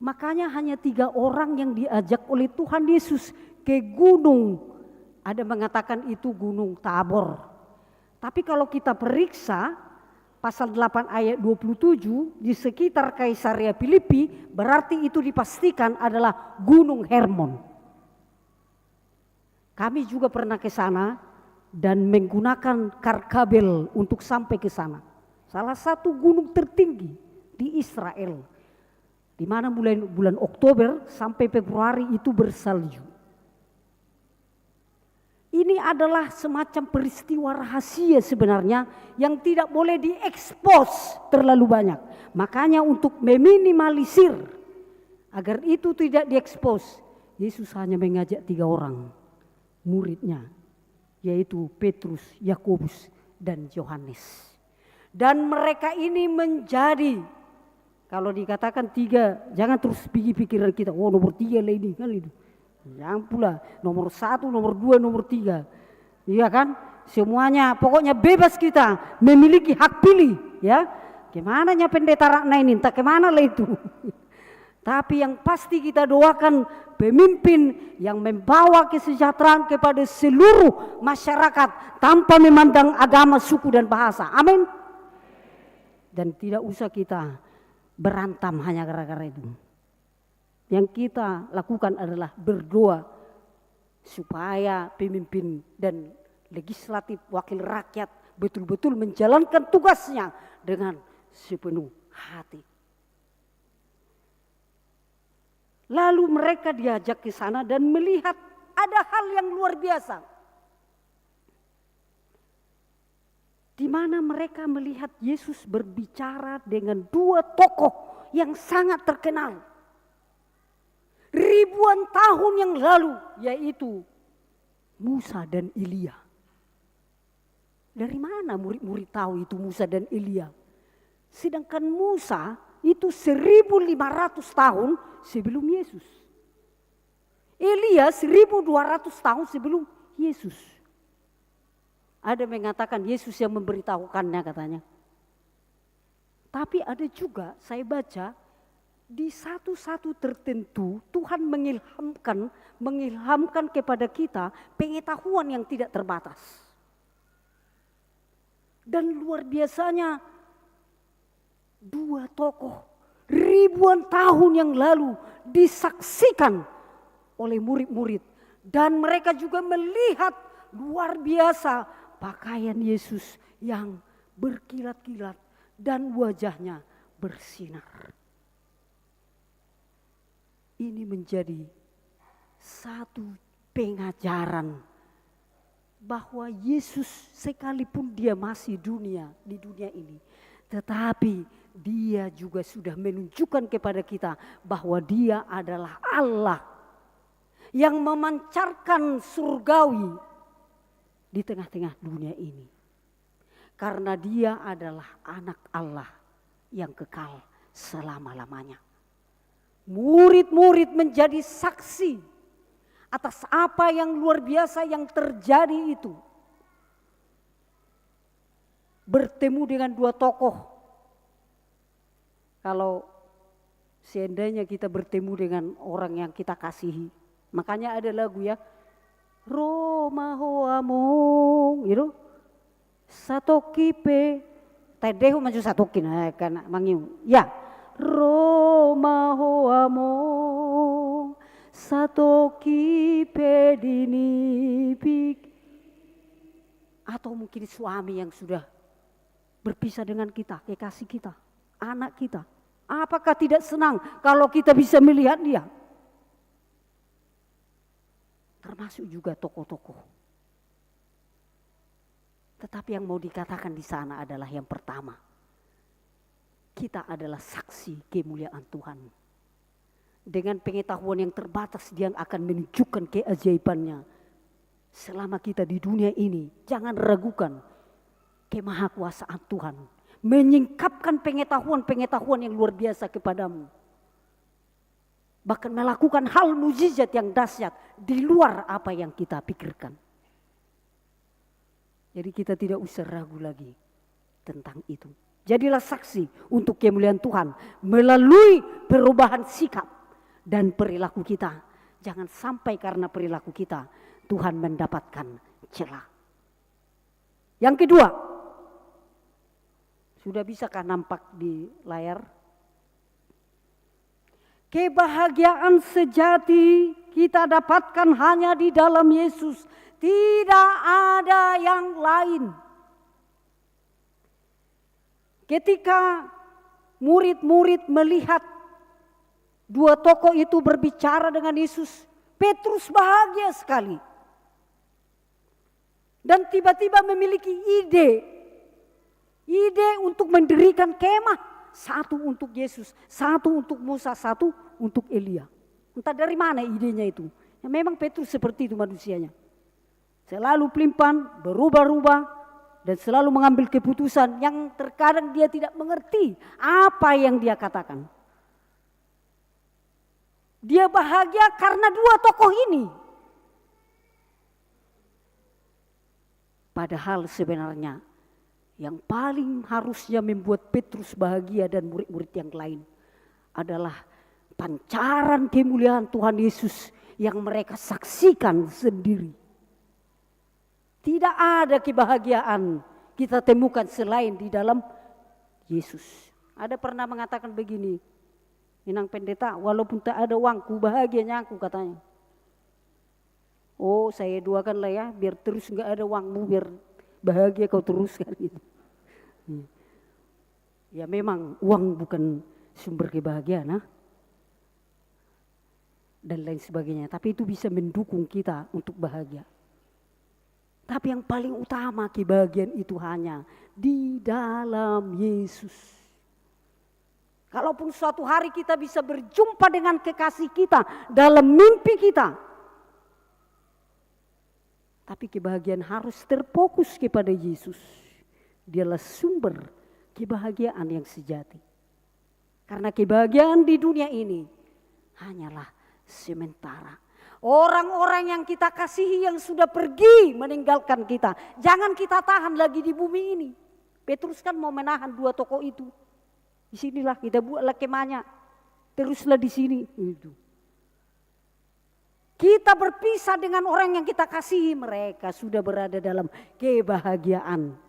Makanya hanya 3 orang yang diajak oleh Tuhan Yesus ke gunung. Ada mengatakan itu Gunung Tabor. Tapi kalau kita periksa pasal 8 ayat 27 di sekitar Kaisaria Filipi, berarti itu dipastikan adalah Gunung Hermon. Kami juga pernah ke sana dan menggunakan karkabel untuk sampai ke sana. Salah satu gunung tertinggi di Israel, di mana bulan Oktober sampai Februari itu bersalju. Ini adalah semacam peristiwa rahasia sebenarnya yang tidak boleh diekspos terlalu banyak. Makanya untuk meminimalisir agar itu tidak diekspos, Yesus hanya mengajak 3 orang muridnya, yaitu Petrus, Yakobus, dan Yohanes. Dan mereka ini menjadi, kalau dikatakan 3, jangan terus pikiran kita, oh nomor 3 lah ini kan itu. Yang pula nomor 1, nomor 2, nomor 3. Iya kan? Semuanya pokoknya bebas kita memiliki hak pilih, ya. Gimana nya Pendeta Ratna ini, entah kemana lah itu. Tapi yang pasti kita doakan pemimpin yang membawa kesejahteraan kepada seluruh masyarakat tanpa memandang agama, suku dan bahasa. Amin. Dan tidak usah kita berantam hanya gara-gara itu. Yang kita lakukan adalah berdoa supaya pemimpin dan legislatif, wakil rakyat betul-betul menjalankan tugasnya dengan sepenuh hati. Lalu mereka diajak ke sana dan melihat ada hal yang luar biasa. Di mana mereka melihat Yesus berbicara dengan 2 tokoh yang sangat terkenal. Ribuan tahun yang lalu, yaitu Musa dan Elia. Dari mana murid-murid tahu itu Musa dan Elia? Sedangkan Musa itu 1500 tahun sebelum Yesus. Elia 1200 tahun sebelum Yesus. Ada mengatakan Yesus yang memberitahukannya katanya. Tapi ada juga saya baca di satu-satu tertentu Tuhan mengilhamkan kepada kita pengetahuan yang tidak terbatas. Dan luar biasanya 2 tokoh ribuan tahun yang lalu disaksikan oleh murid-murid. Dan mereka juga melihat luar biasa pakaian Yesus yang berkilat-kilat dan wajahnya bersinar. Ini menjadi satu pengajaran bahwa Yesus sekalipun dia masih di dunia ini, Tetapi Dia juga sudah menunjukkan kepada kita bahwa Dia adalah Allah yang memancarkan surgawi di tengah-tengah dunia ini. Karena Dia adalah anak Allah yang kekal selama-lamanya. Murid-murid menjadi saksi atas apa yang luar biasa yang terjadi itu. Bertemu dengan dua tokoh. Kalau seandainya kita bertemu dengan orang yang kita kasihi, makanya ada lagu ya, Roma hoamong, gitu. Satoki pe, tedehu maju satokin, kan mangiu. Ya, Roma hoamong, satoki pe dinipik. Atau mungkin suami yang sudah berpisah dengan kita, kekasih kita, anak kita. Apakah tidak senang kalau kita bisa melihat dia? Termasuk juga tokoh-tokoh. Tetapi yang mau dikatakan di sana adalah yang pertama. Kita adalah saksi kemuliaan Tuhan. Dengan pengetahuan yang terbatas dia akan menunjukkan keajaibannya. Selama kita di dunia ini, jangan ragukan kemahakuasaan Tuhan. Menyingkapkan pengetahuan-pengetahuan yang luar biasa kepadamu. Bahkan melakukan hal mukjizat yang dahsyat di luar apa yang kita pikirkan. Jadi kita tidak usah ragu lagi tentang itu. Jadilah saksi untuk kemuliaan Tuhan melalui perubahan sikap dan perilaku kita. Jangan sampai karena perilaku kita Tuhan mendapatkan celah. Yang kedua, sudah bisakah nampak di layar? Kebahagiaan sejati kita dapatkan hanya di dalam Yesus. Tidak ada yang lain. Ketika murid-murid melihat dua tokoh itu berbicara dengan Yesus, Petrus bahagia sekali. Dan tiba-tiba memiliki ide untuk mendirikan kemah. Satu untuk Yesus, satu untuk Musa, satu untuk Elia. Entah dari mana idenya itu. Ya memang Petrus seperti itu manusianya. Selalu pelimpan, berubah-ubah, dan selalu mengambil keputusan yang terkadang dia tidak mengerti apa yang dia katakan. Dia bahagia karena dua tokoh ini. Padahal sebenarnya yang paling harusnya membuat Petrus bahagia dan murid-murid yang lain adalah pancaran kemuliaan Tuhan Yesus yang mereka saksikan sendiri. Tidak ada kebahagiaan kita temukan selain di dalam Yesus. Ada pernah mengatakan begini, Inang pendeta, walaupun tak ada uang, ku bahagianya aku katanya. Oh, saya doakan lah ya, biar terus enggak ada uangmu, biar bahagia kau teruskan gitu. Ya memang uang bukan sumber kebahagiaan, dan lain sebagainya. Tapi itu bisa mendukung kita untuk bahagia. Tapi yang paling utama kebahagiaan itu hanya di dalam Yesus. Kalaupun suatu hari kita bisa berjumpa dengan kekasih kita dalam mimpi kita, tapi kebahagiaan harus terfokus kepada Yesus. Dialah sumber kebahagiaan yang sejati. Karena kebahagiaan di dunia ini hanyalah sementara. Orang-orang yang kita kasihi yang sudah pergi meninggalkan kita, jangan kita tahan lagi di bumi ini. Petrus kan mau menahan dua tokoh itu. Di sinilah kita buatlah kemahnya, teruslah di sini. Itu. Kita berpisah dengan orang yang kita kasihi, mereka sudah berada dalam kebahagiaan.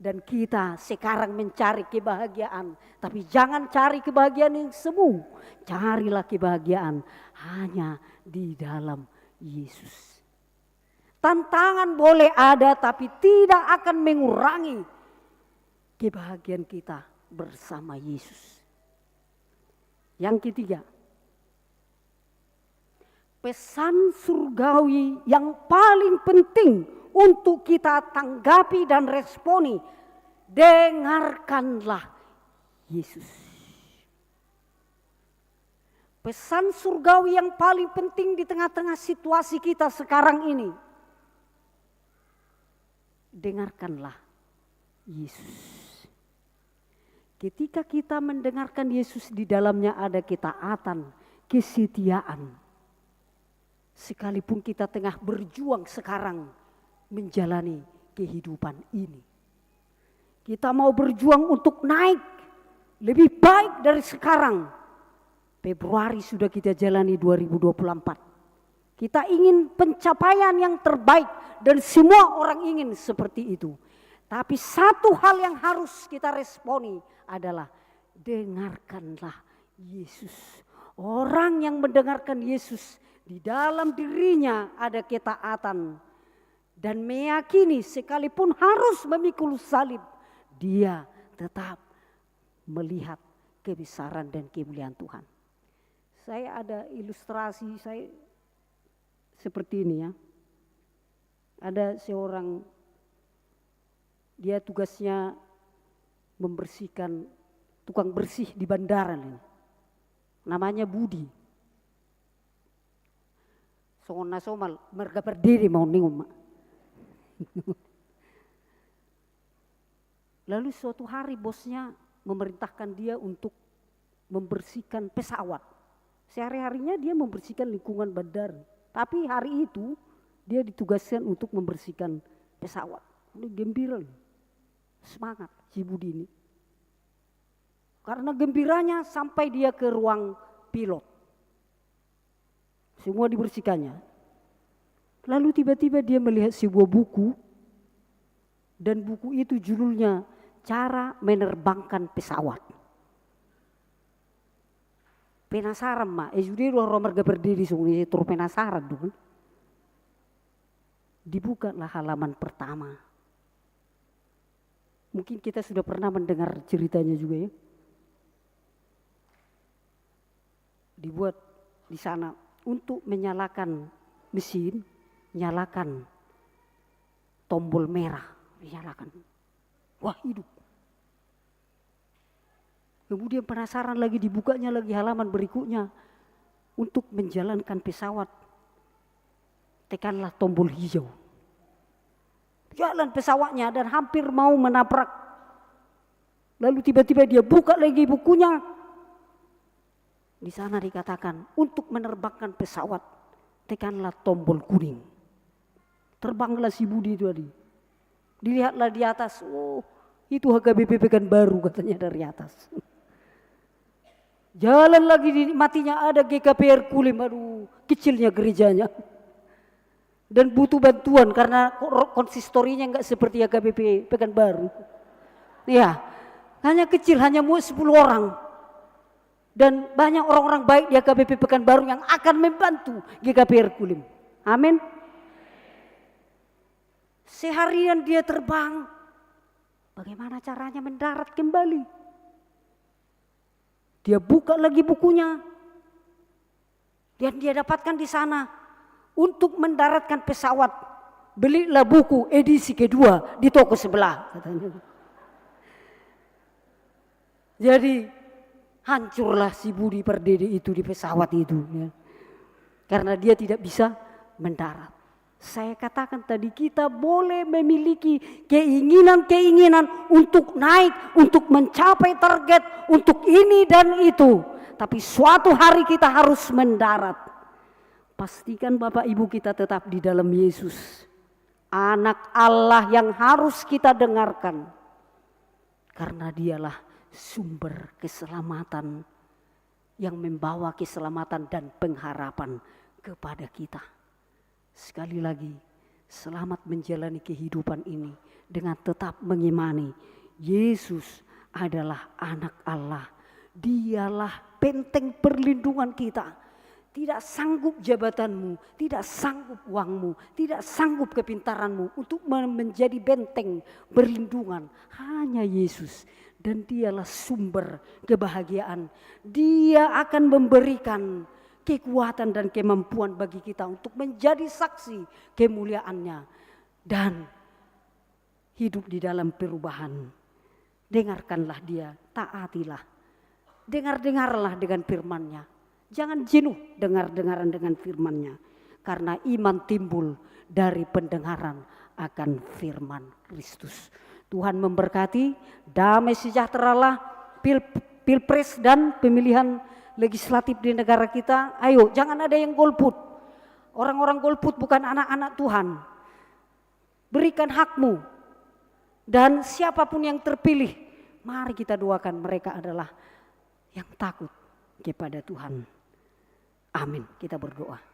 Dan kita sekarang mencari kebahagiaan, tapi jangan cari kebahagiaan yang semu. Carilah kebahagiaan hanya di dalam Yesus. Tantangan boleh ada, tapi tidak akan mengurangi kebahagiaan kita bersama Yesus. Yang ketiga, pesan surgawi yang paling penting untuk kita tanggapi dan responi dengarkanlah Yesus. Pesan surgawi yang paling penting di tengah-tengah situasi kita sekarang ini. Dengarkanlah Yesus. Ketika kita mendengarkan Yesus, di dalamnya ada ketaatan, kesetiaan. Sekalipun kita tengah berjuang sekarang menjalani kehidupan ini. Kita mau berjuang untuk naik lebih baik dari sekarang. Februari sudah kita jalani 2024. Kita ingin pencapaian yang terbaik dan semua orang ingin seperti itu. Tapi satu hal yang harus kita responi adalah dengarkanlah Yesus. Orang yang mendengarkan Yesus, di dalam dirinya ada ketaatan dan meyakini sekalipun harus memikul salib, dia tetap melihat kebesaran dan kemuliaan Tuhan. Saya ada ilustrasi saya seperti ini ya. Ada seorang, dia tugasnya membersihkan, tukang bersih di bandara ini. Namanya Budi. Songon nasomal merga berdiri mau ningum. Lalu suatu hari bosnya memerintahkan dia untuk membersihkan pesawat. Sehari-harinya dia membersihkan lingkungan bandara. Tapi hari itu dia ditugaskan untuk membersihkan pesawat. Ini gembira, semangat si Budi ini. Karena gembiranya sampai dia ke ruang pilot. Semua dibersihkannya. Lalu tiba-tiba dia melihat sebuah buku. Dan buku itu judulnya Cara Menerbangkan Pesawat. Penasaran mak, jadi orang mereka berdiri sungguh terus penasaran dong. Dibukalah halaman pertama. Mungkin kita sudah pernah mendengar ceritanya juga ya. Dibuat di sana untuk menyalakan mesin, nyalakan tombol merah, dinyalakan. Wah, hidup. Kemudian penasaran lagi, dibukanya lagi halaman berikutnya. Untuk menjalankan pesawat, tekanlah tombol hijau. Jalan pesawatnya dan hampir mau menabrak. Lalu tiba-tiba dia buka lagi bukunya. Di sana dikatakan, untuk menerbangkan pesawat, tekanlah tombol kuning. Terbanglah si Budi itu tadi. Dilihatlah di atas, oh itu HKBP Pekanbaru katanya dari atas. Jalan lagi di matinya ada GKPR Kulim, aduh kecilnya gerejanya. Dan butuh bantuan karena konsistorinya enggak seperti HKBP Pekanbaru. Ya, hanya kecil, hanya 10 orang. Dan banyak orang-orang baik di HKBP Pekanbaru yang akan membantu GKPR Kulim. Amin. Seharian dia terbang. Bagaimana caranya mendarat kembali? Dia buka lagi bukunya. Dan dia dapatkan di sana untuk mendaratkan pesawat. Belilah buku edisi kedua di toko sebelah. Katanya. Jadi hancurlah si Budi Pardede itu di pesawat itu. Ya. Karena dia tidak bisa mendarat. Saya katakan tadi kita boleh memiliki keinginan-keinginan untuk naik, untuk mencapai target, untuk ini dan itu. Tapi suatu hari kita harus mendarat. Pastikan Bapak Ibu kita tetap di dalam Yesus. Anak Allah yang harus kita dengarkan. Karena dialah sumber keselamatan yang membawa keselamatan dan pengharapan kepada kita. Sekali lagi, selamat menjalani kehidupan ini dengan tetap mengimani Yesus adalah anak Allah. Dialah benteng perlindungan kita. Tidak sanggup jabatanmu, tidak sanggup uangmu, tidak sanggup kepintaranmu untuk menjadi benteng perlindungan. Hanya Yesus, dan dialah sumber kebahagiaan. Dia akan memberikan kekuatan dan kemampuan bagi kita untuk menjadi saksi kemuliaannya dan hidup di dalam perubahan Dengarkanlah dia, taatilah. Dengar-dengarlah dengan firman-Nya. Jangan jenuh dengar-dengaran dengan firman-Nya. Karena iman timbul dari pendengaran akan firman Kristus. Tuhan memberkati, damai sejahteralah pilpres dan pemilihan legislatif di negara kita. Ayo, jangan ada yang golput. Orang-orang golput bukan anak-anak Tuhan. Berikan hakmu. Dan siapapun yang terpilih, mari kita doakan mereka adalah yang takut kepada Tuhan. Amin. Kita berdoa.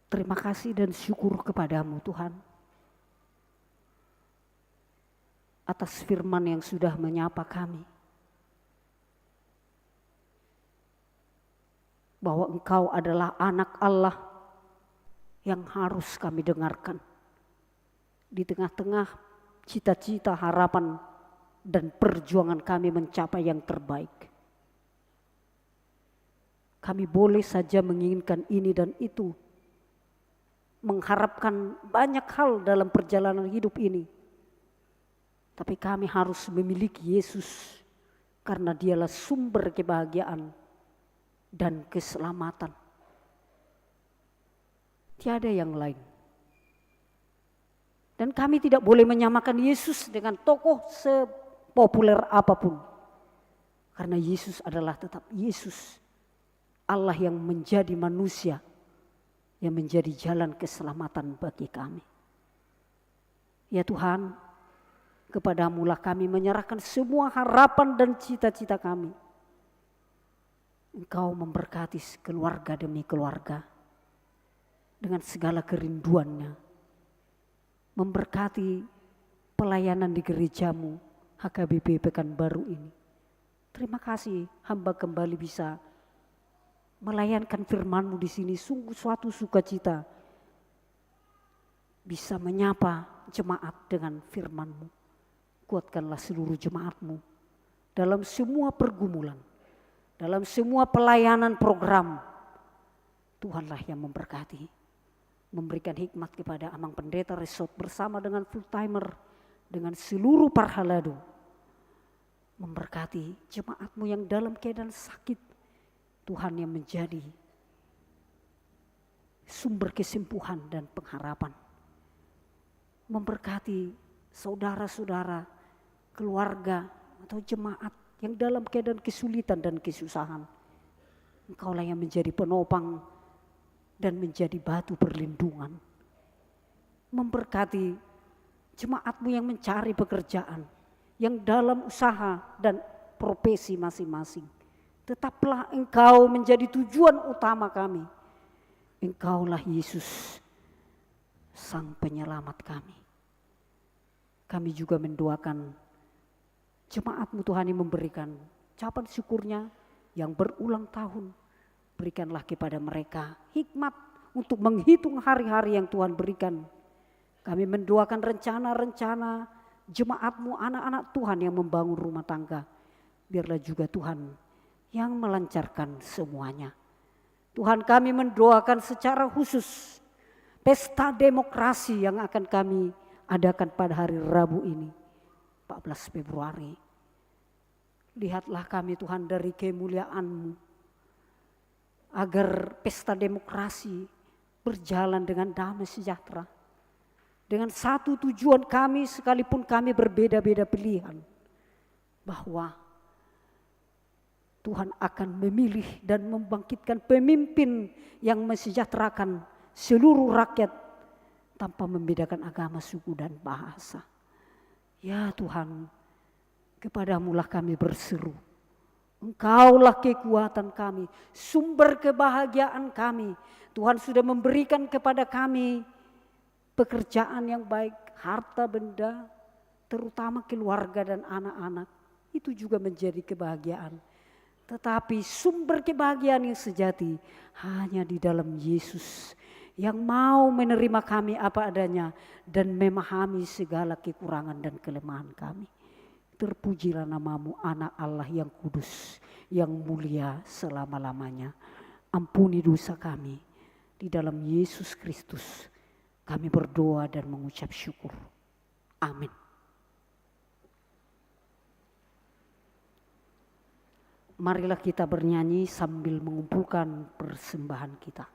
Terima kasih dan syukur kepadamu Tuhan, atas firman yang sudah menyapa kami, bahwa Engkau adalah anak Allah yang harus kami dengarkan di tengah-tengah cita-cita, harapan, dan perjuangan kami mencapai yang terbaik. Kami boleh saja menginginkan ini dan itu, mengharapkan banyak hal dalam perjalanan hidup ini. Tapi kami harus memiliki Yesus karena Dialah sumber kebahagiaan dan keselamatan. Tiada yang lain. Dan kami tidak boleh menyamakan Yesus dengan tokoh sepopuler apapun. Karena Yesus adalah tetap Yesus, Allah yang menjadi manusia, yang menjadi jalan keselamatan bagi kami. Ya Tuhan, kepadamu-lah kami menyerahkan semua harapan dan cita-cita kami. Engkau memberkati keluarga demi keluarga dengan segala kerinduannya. Memberkati pelayanan di gerejamu HKBP Pekanbaru ini. Terima kasih hamba kembali bisa melayankan firman-Mu di sini, sungguh suatu sukacita. Bisa menyapa jemaat dengan firman-Mu. Kuatkanlah seluruh jemaat-Mu dalam semua pergumulan, dalam semua pelayanan program. Tuhanlah yang memberkati, memberikan hikmat kepada Amang Pendeta Resort bersama dengan full timer, dengan seluruh parhalado. Memberkati jemaat-Mu yang dalam keadaan sakit, Tuhan yang menjadi sumber kesembuhan dan pengharapan. Memberkati saudara-saudara, keluarga atau jemaat yang dalam keadaan kesulitan dan kesusahan. Engkaulah yang menjadi penopang dan menjadi batu perlindungan. Memberkati jemaat-Mu yang mencari pekerjaan, yang dalam usaha dan profesi masing-masing. Tetaplah Engkau menjadi tujuan utama kami. Engkaulah Yesus, Sang Penyelamat kami. Kami juga mendoakan jemaat-Mu Tuhan yang memberikan ucapan syukurnya yang berulang tahun. Berikanlah kepada mereka hikmat untuk menghitung hari-hari yang Tuhan berikan. Kami mendoakan rencana-rencana jemaat-Mu, anak-anak Tuhan yang membangun rumah tangga. Biarlah juga Tuhan yang melancarkan semuanya. Tuhan, kami mendoakan secara khusus pesta demokrasi yang akan kami adakan pada hari Rabu ini, 14 Februari. Lihatlah kami Tuhan dari kemuliaan-Mu, agar pesta demokrasi berjalan dengan damai sejahtera. Dengan satu tujuan kami, sekalipun kami berbeda-beda pilihan, bahwa Tuhan akan memilih dan membangkitkan pemimpin yang mensejahterakan seluruh rakyat tanpa membedakan agama, suku dan bahasa. Ya Tuhan, kepadamu-lah kami berseru. Engkaulah kekuatan kami, sumber kebahagiaan kami. Tuhan sudah memberikan kepada kami pekerjaan yang baik, harta benda, terutama keluarga dan anak-anak. Itu juga menjadi kebahagiaan. Tetapi sumber kebahagiaan yang sejati hanya di dalam Yesus yang mau menerima kami apa adanya dan memahami segala kekurangan dan kelemahan kami. Terpujilah nama-Mu, Anak Allah yang kudus, yang mulia selama-lamanya. Ampuni dosa kami Di dalam Yesus Kristus kami berdoa dan mengucap syukur. Amin. Marilah kita bernyanyi sambil mengumpulkan persembahan kita.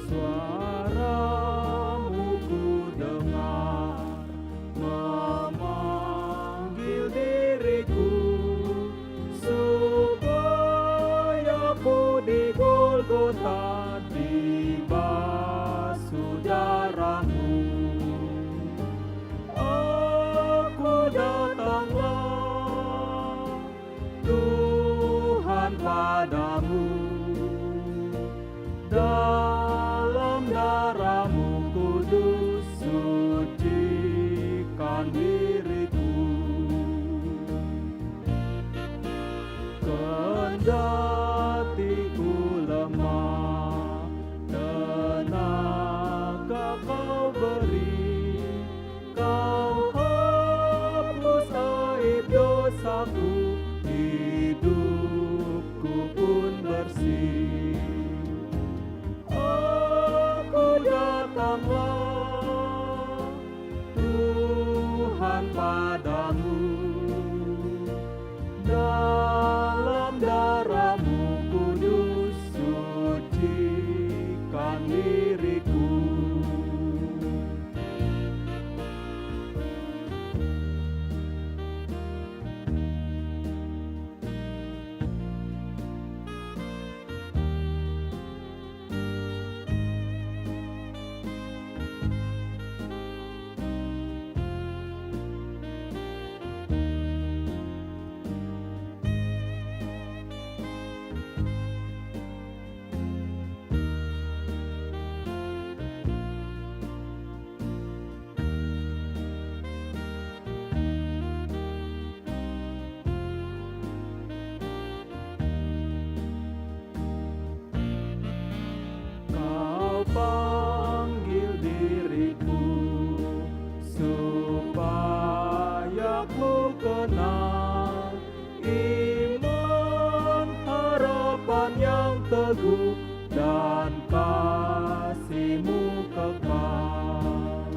Suaramu ku dengar memanggil diriku, supaya ku di Golgota dibasuh darah-Mu. Aku datanglah Tuhan padamu, dalam darah-Mu kudus sucikan diriku. Kendati ku lemah, tenaga Kau beri, Kau hapus aib dosaku, hidupku pun bersih. Aku datanglah Tuhan padamu, dalam darah-Mu kudus sucikan diriku. Kau panggil diriku supaya ku kenal iman, harapan yang teguh dan kasih-Mu kekal.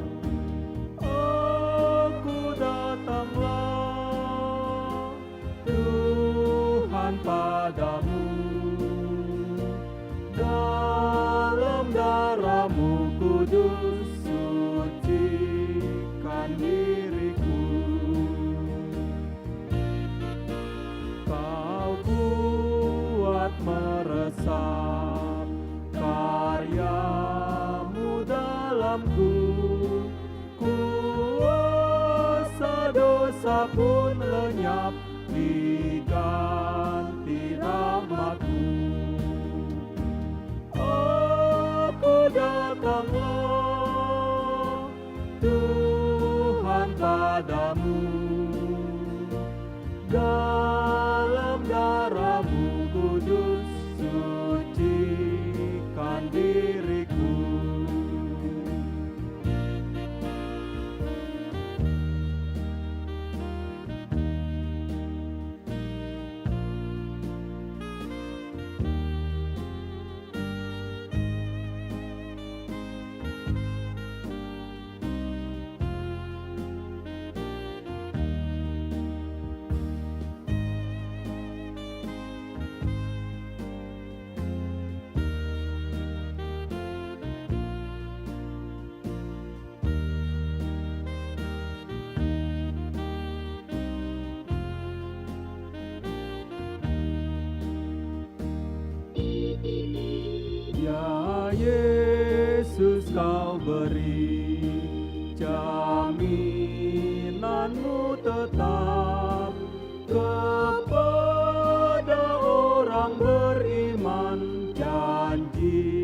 Aku datanglah Tuhan padamu, dalam darah-Mu kudus sucikan diriku. Kau buat meresap karya-Mu dalamku, kuasa dosa pun lenyap diganti rahmat-Mu. Aku datanglah Tuhan padamu, dalam darah-Mu kudus sucikan diriku. Ya Yesus, Kau beri jaminan-Mu tetap kepada orang beriman, janji-Mu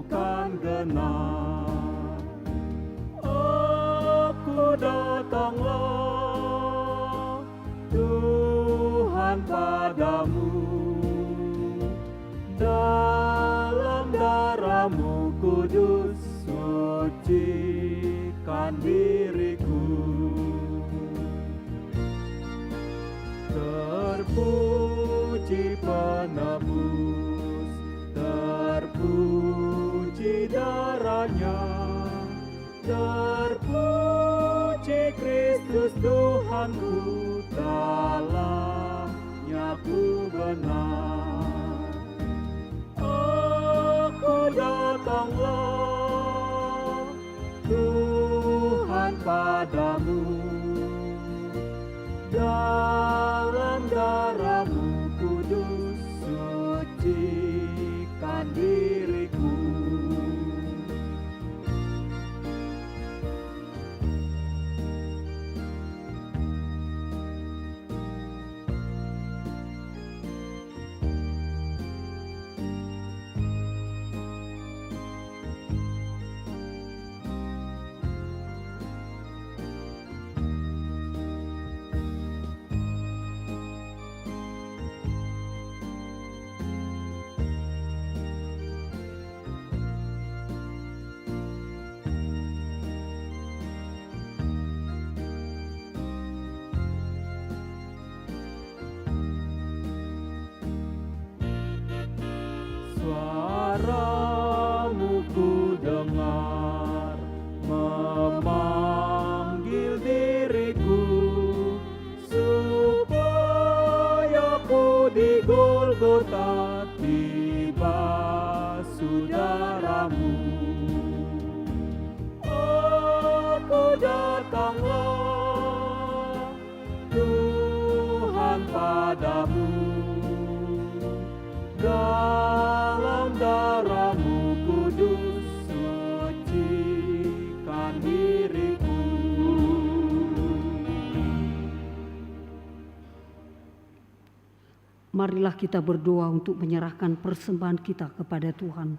kan genap. Aku datanglah Tuhan padamu, dalam darah-Mu kudus sucikan diriku. Terpuji penebus, terpuji darahnya, terpuji Kristus Tuhanku, dalamnya ku benar. Aku datanglah Tuhan padamu, dalam darah-Mu kudus sucikan diriku. Suara-Mu ku dengar memanggil diriku, supaya ku di Golgota tiba saudara-Mu. Aku datanglah Tuhan padamu, dalam darah-Mu kudus sucikan diriku. Marilah kita berdoa untuk menyerahkan persembahan kita kepada Tuhan.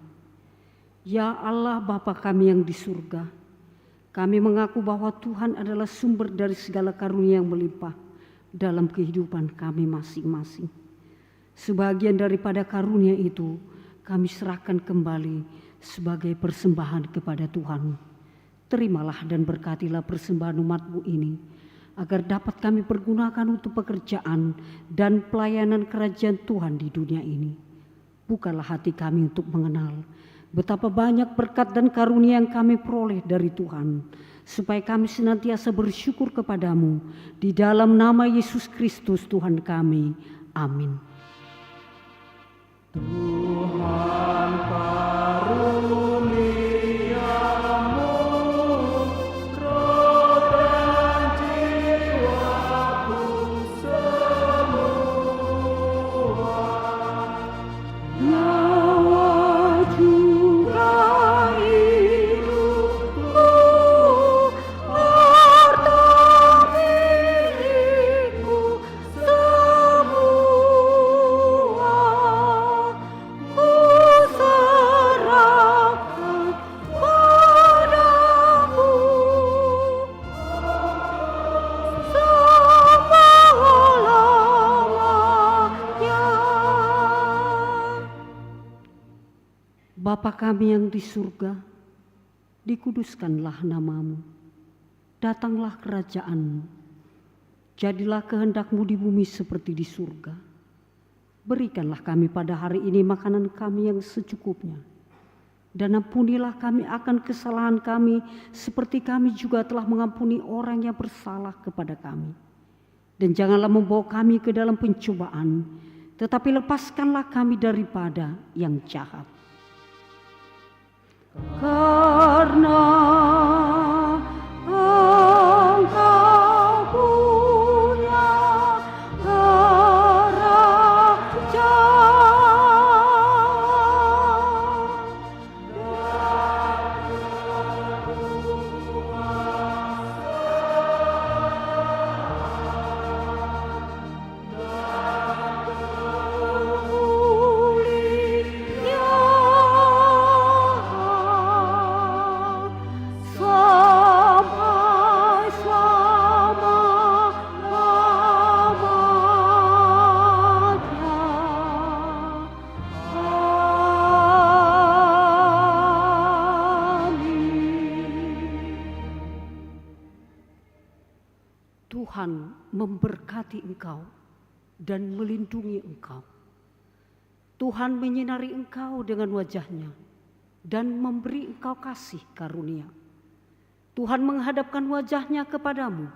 Ya Allah Bapa kami yang di surga, kami mengaku bahwa Tuhan adalah sumber dari segala karunia yang melimpah dalam kehidupan kami masing-masing. Sebagian daripada karunia itu kami serahkan kembali sebagai persembahan kepada Tuhan. Terimalah dan berkatilah persembahan umat-Mu ini, agar dapat kami pergunakan untuk pekerjaan dan pelayanan kerajaan Tuhan di dunia ini. Bukalah hati kami untuk mengenal betapa banyak berkat dan karunia yang kami peroleh dari Tuhan, supaya kami senantiasa bersyukur kepadamu di dalam nama Yesus Kristus Tuhan kami. Amin. Tuhan karuniamu, roh dan jiwaku semua, Nyawa juga hidupku, harta milikku semua, ku serahkan padamu. Selama-lamanya. Bapa kami yang di surga, dikuduskanlah nama-Mu. Datanglah kerajaan-Mu. Jadilah kehendak-Mu di bumi seperti di surga. Berikanlah kami pada hari ini makanan kami yang secukupnya. Dan ampunilah kami akan kesalahan kami, seperti kami juga telah mengampuni orang yang bersalah kepada kami. Dan janganlah membawa kami ke dalam pencobaan, tetapi lepaskanlah kami daripada yang jahat. Karena Engkau punya kerajaan, Tuhan memberkati engkau dan melindungi engkau. Tuhan menyinari engkau dengan wajah-Nya dan memberi engkau kasih karunia. Tuhan menghadapkan wajah-Nya kepadamu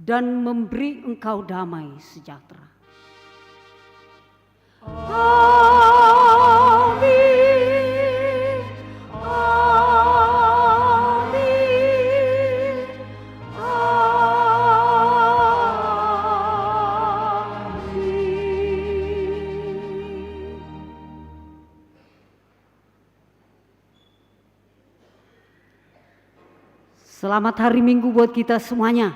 dan memberi engkau damai sejahtera. Amin. Amin. Amin. Selamat hari Minggu buat kita semuanya.